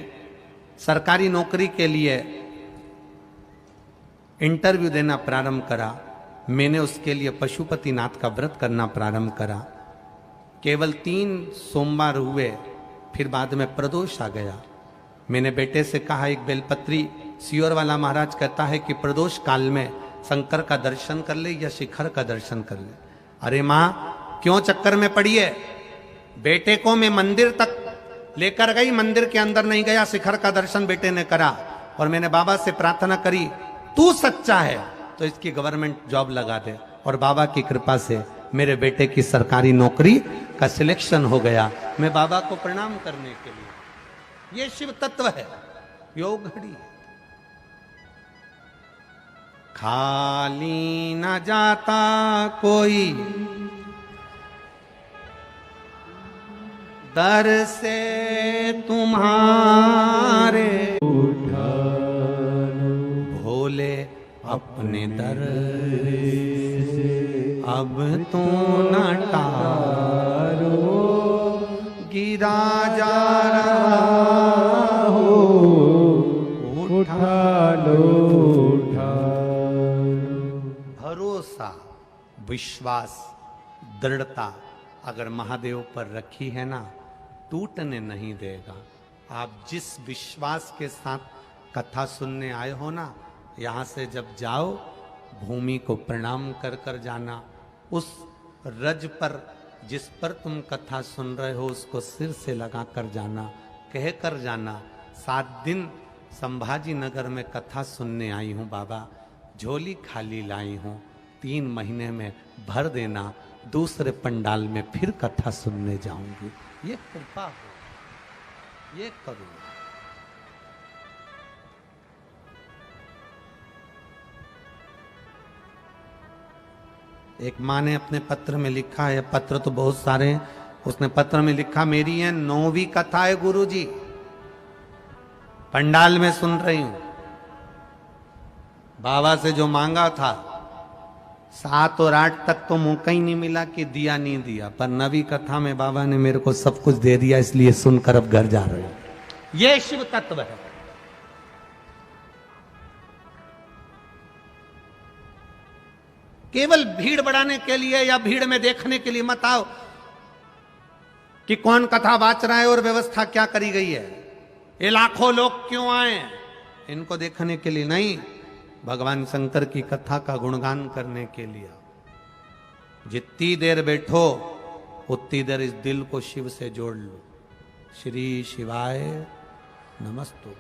सरकारी नौकरी के लिए इंटरव्यू देना प्रारंभ करा। मैंने उसके लिए पशुपतिनाथ का व्रत करना प्रारंभ करा। केवल 3 सोमवार हुए, फिर बाद में प्रदोष आ गया। मैंने बेटे से कहा, एक बेलपत्री, सीहोर वाला महाराज कहता है कि प्रदोष काल में शंकर का दर्शन कर ले या शिखर का दर्शन कर ले। अरे मां, क्यों चक्कर में पड़ी है। बेटे को मैं मंदिर तक लेकर गई, मंदिर के अंदर नहीं गया, शिखर का दर्शन बेटे ने करा और मैंने बाबा से प्रार्थना करी, तू सच्चा है तो इसकी गवर्नमेंट जॉब लगा दे। और बाबा की कृपा से मेरे बेटे की सरकारी नौकरी का सिलेक्शन हो गया। मैं बाबा को प्रणाम करने के लिए, ये शिव तत्व है, योग घड़ी। खाली न जाता कोई दर से तुम्हारे, भोले अपने दर अब तो न टारो, गिरा जा रहा हो उठा लो, उठा। भरोसा, विश्वास, दृढ़ता अगर महादेव पर रखी है ना, टूटने नहीं देगा। आप जिस विश्वास के साथ कथा सुनने आए हो ना, यहाँ से जब जाओ भूमि को प्रणाम कर कर जाना। उस रज पर जिस पर तुम कथा सुन रहे हो उसको सिर से लगा कर जाना, कह कर जाना, 7 दिन संभाजी नगर में कथा सुनने आई हूँ बाबा, झोली खाली लाई हूँ, 3 महीने में भर देना, दूसरे पंडाल में फिर कथा सुनने जाऊंगी। ये कृपा हो, ये करुणा। एक माँ ने अपने पत्र में लिखा है, पत्र तो बहुत सारे हैं, उसने पत्र में लिखा, मेरी ये 9वीं कथा है गुरुजी, पंडाल में सुन रही हूं। बाबा से जो मांगा था 7 और 8 तक तो मौका ही नहीं मिला कि दिया नहीं दिया, पर 9वीं कथा में बाबा ने मेरे को सब कुछ दे दिया, इसलिए सुनकर अब घर जा रहे हो। ये शिव तत्व है। केवल भीड़ बढ़ाने के लिए या भीड़ में देखने के लिए मत आओ कि कौन कथा बाच रहा है और व्यवस्था क्या करी गई है। ये लाखों लोग क्यों आए, इनको देखने के लिए नहीं, भगवान शंकर की कथा का गुणगान करने के लिए। जितनी देर बैठो उतनी देर इस दिल को शिव से जोड़ लो। श्री शिवाय नमस्तु।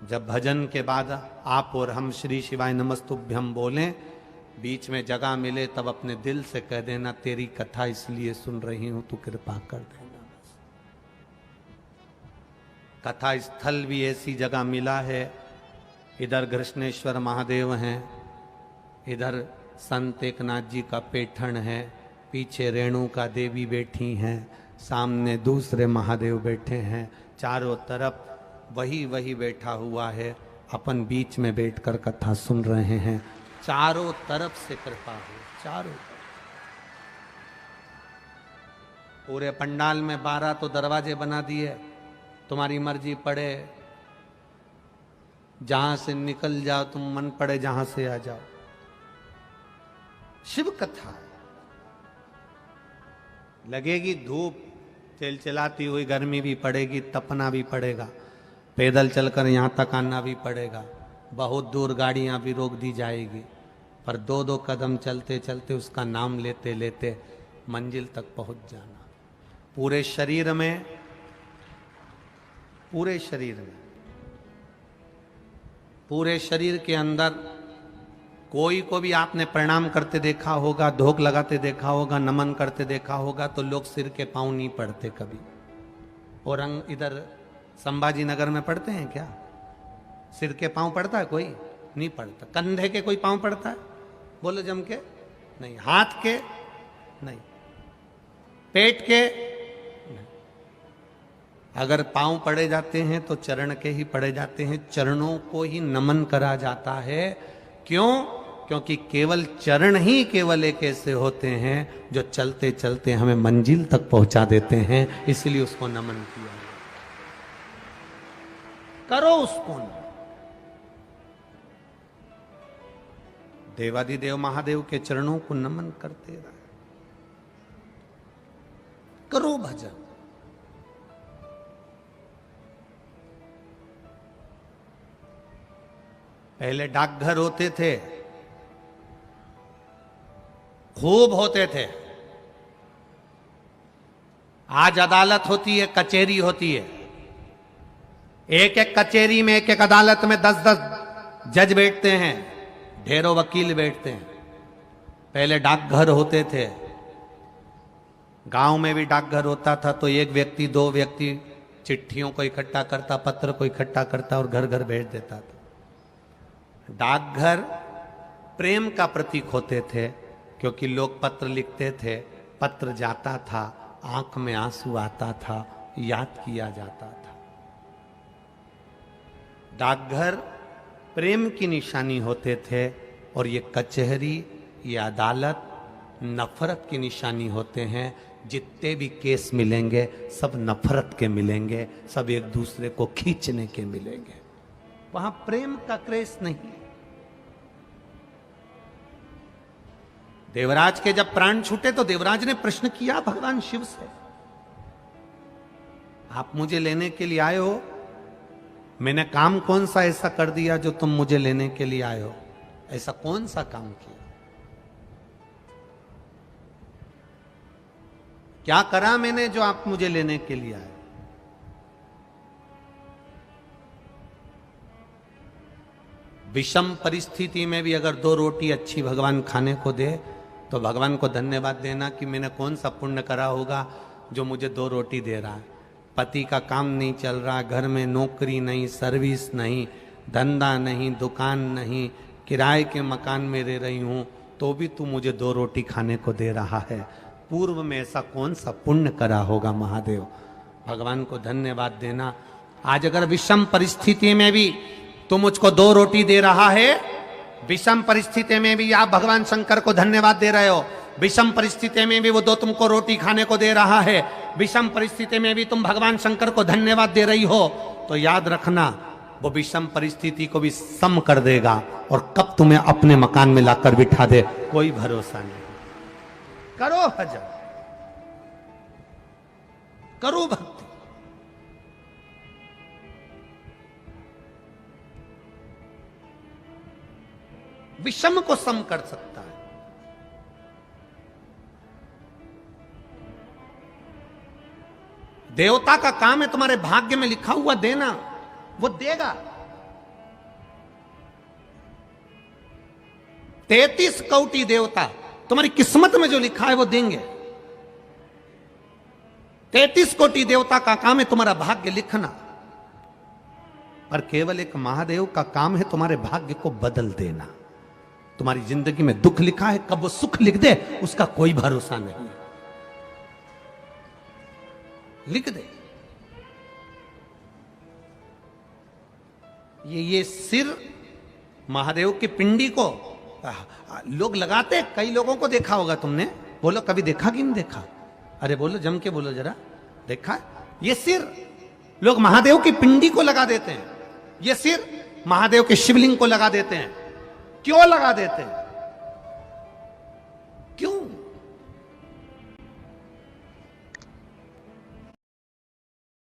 जब भजन के बाद आप और हम श्री शिवाय नमस्तुभ्यम बोलें, बीच में जगह मिले तब अपने दिल से कह देना, तेरी कथा इसलिए सुन रही हूं, तू कृपा कर देना। कथा स्थल भी ऐसी जगह मिला है, इधर कृष्णेश्वर महादेव हैं, इधर संत एकनाथ जी का पेठण है, पीछे रेणुका देवी बैठी हैं, सामने दूसरे महादेव बैठे हैं, चारों तरफ वही वही बैठा हुआ है, अपन बीच में बैठकर कथा सुन रहे हैं। चारों तरफ से कृपा हो, चारों पूरे पंडाल में 12 तो दरवाजे बना दिए, तुम्हारी मर्जी पड़े जहां से निकल जाओ, तुम मन पड़े जहां से आ जाओ। शिव कथा लगेगी धूप चिलचिलाती हुई, गर्मी भी पड़ेगी, तपना भी पड़ेगा, पैदल चलकर यहाँ तक आना भी पड़ेगा, बहुत दूर गाड़ियाँ भी रोक दी जाएगी, पर 2-2 कदम चलते चलते उसका नाम लेते लेते मंजिल तक पहुँच जाना। पूरे शरीर में पूरे शरीर के अंदर कोई को भी आपने प्रणाम करते देखा होगा, धोख लगाते देखा होगा, नमन करते देखा होगा, तो लोग सिर के पांव नहीं पड़ते कभी। और इधर संभाजी नगर में पड़ते हैं क्या? सिर के पांव पड़ता है? कोई नहीं पड़ता। कंधे के कोई पांव पड़ता है? बोलो जम के नहीं। हाथ के नहीं। पेट के नहीं। अगर पांव पड़े जाते हैं तो चरण के ही पड़े जाते हैं, चरणों को ही नमन करा जाता है। क्यों? क्योंकि केवल चरण ही केवल एक ऐसे होते हैं जो चलते चलते हमें मंजिल तक पहुंचा देते हैं, इसलिए उसको नमन किया। करो उसको नमन। देवादिदेव महादेव के चरणों को नमन करते रहे, करो भजन। पहले डाकघर होते थे, खूब होते थे। आज अदालत होती है, कचहरी होती है। एक एक कचहरी में, एक एक अदालत में 10-10 जज बैठते हैं, ढेरों वकील बैठते हैं। पहले डाकघर होते थे, गांव में भी डाकघर होता था, तो एक व्यक्ति 2 व्यक्ति चिट्ठियों को इकट्ठा करता, पत्र को इकट्ठा करता और घर घर भेज देता था। डाकघर प्रेम का प्रतीक होते थे, क्योंकि लोग पत्र लिखते थे, पत्र जाता था, आंख में आंसू आता था, याद किया जाता था। डाकघर प्रेम की निशानी होते थे, और ये कचहरी, ये अदालत नफरत की निशानी होते हैं। जितने भी केस मिलेंगे सब नफरत के मिलेंगे, सब एक दूसरे को खींचने के मिलेंगे। वहां प्रेम का क्रेज नहीं। देवराज के जब प्राण छूटे तो देवराज ने प्रश्न किया भगवान शिव से, आप मुझे लेने के लिए आए हो? मैंने काम कौन सा ऐसा कर दिया जो तुम मुझे लेने के लिए आए हो? ऐसा कौन सा काम किया? क्या करा मैंने जो आप मुझे लेने के लिए आए? विषम परिस्थिति में भी अगर 2 रोटी अच्छी भगवान खाने को दे तो भगवान को धन्यवाद देना कि मैंने कौन सा पुण्य करा होगा जो मुझे 2 रोटी दे रहा है। पति का काम नहीं चल रहा, घर में नौकरी नहीं, सर्विस नहीं, धंधा नहीं, दुकान नहीं, किराए के मकान में रह रही हूं, तो भी तू मुझे 2 रोटी खाने को दे रहा है। पूर्व में ऐसा कौन सा पुण्य करा होगा महादेव? भगवान को धन्यवाद देना। आज अगर विषम परिस्थिति में भी तू मुझको 2 रोटी दे रहा है, विषम परिस्थिति में भी आप भगवान शंकर को धन्यवाद दे रहे हो, विषम परिस्थिति में भी वो 2 तुमको रोटी खाने को दे रहा है, विषम परिस्थिति में भी तुम भगवान शंकर को धन्यवाद दे रही हो, तो याद रखना वो विषम परिस्थिति को भी सम कर देगा, और कब तुम्हें अपने मकान में लाकर बिठा दे कोई भरोसा नहीं। करो भजन, करो भक्ति। विषम को सम कर सकता है। देवता का काम है तुम्हारे भाग्य में लिखा हुआ देना, वो देगा। 33 कोटि देवता तुम्हारी किस्मत में जो लिखा है वो देंगे। 33 कोटि देवता का काम है तुम्हारा भाग्य लिखना, पर केवल एक महादेव का काम है तुम्हारे भाग्य को बदल देना। तुम्हारी जिंदगी में दुख लिखा है, कब वो सुख लिख दे उसका कोई भरोसा नहीं। लिख दे। ये सिर महादेव की पिंडी को लोग लगाते, कई लोगों को देखा होगा तुमने। बोलो कभी देखा कि नहीं देखा? अरे बोलो, जम के बोलो जरा, देखा? ये सिर लोग महादेव की पिंडी को लगा देते हैं, ये सिर महादेव के शिवलिंग को लगा देते हैं। क्यों लगा देते हैं?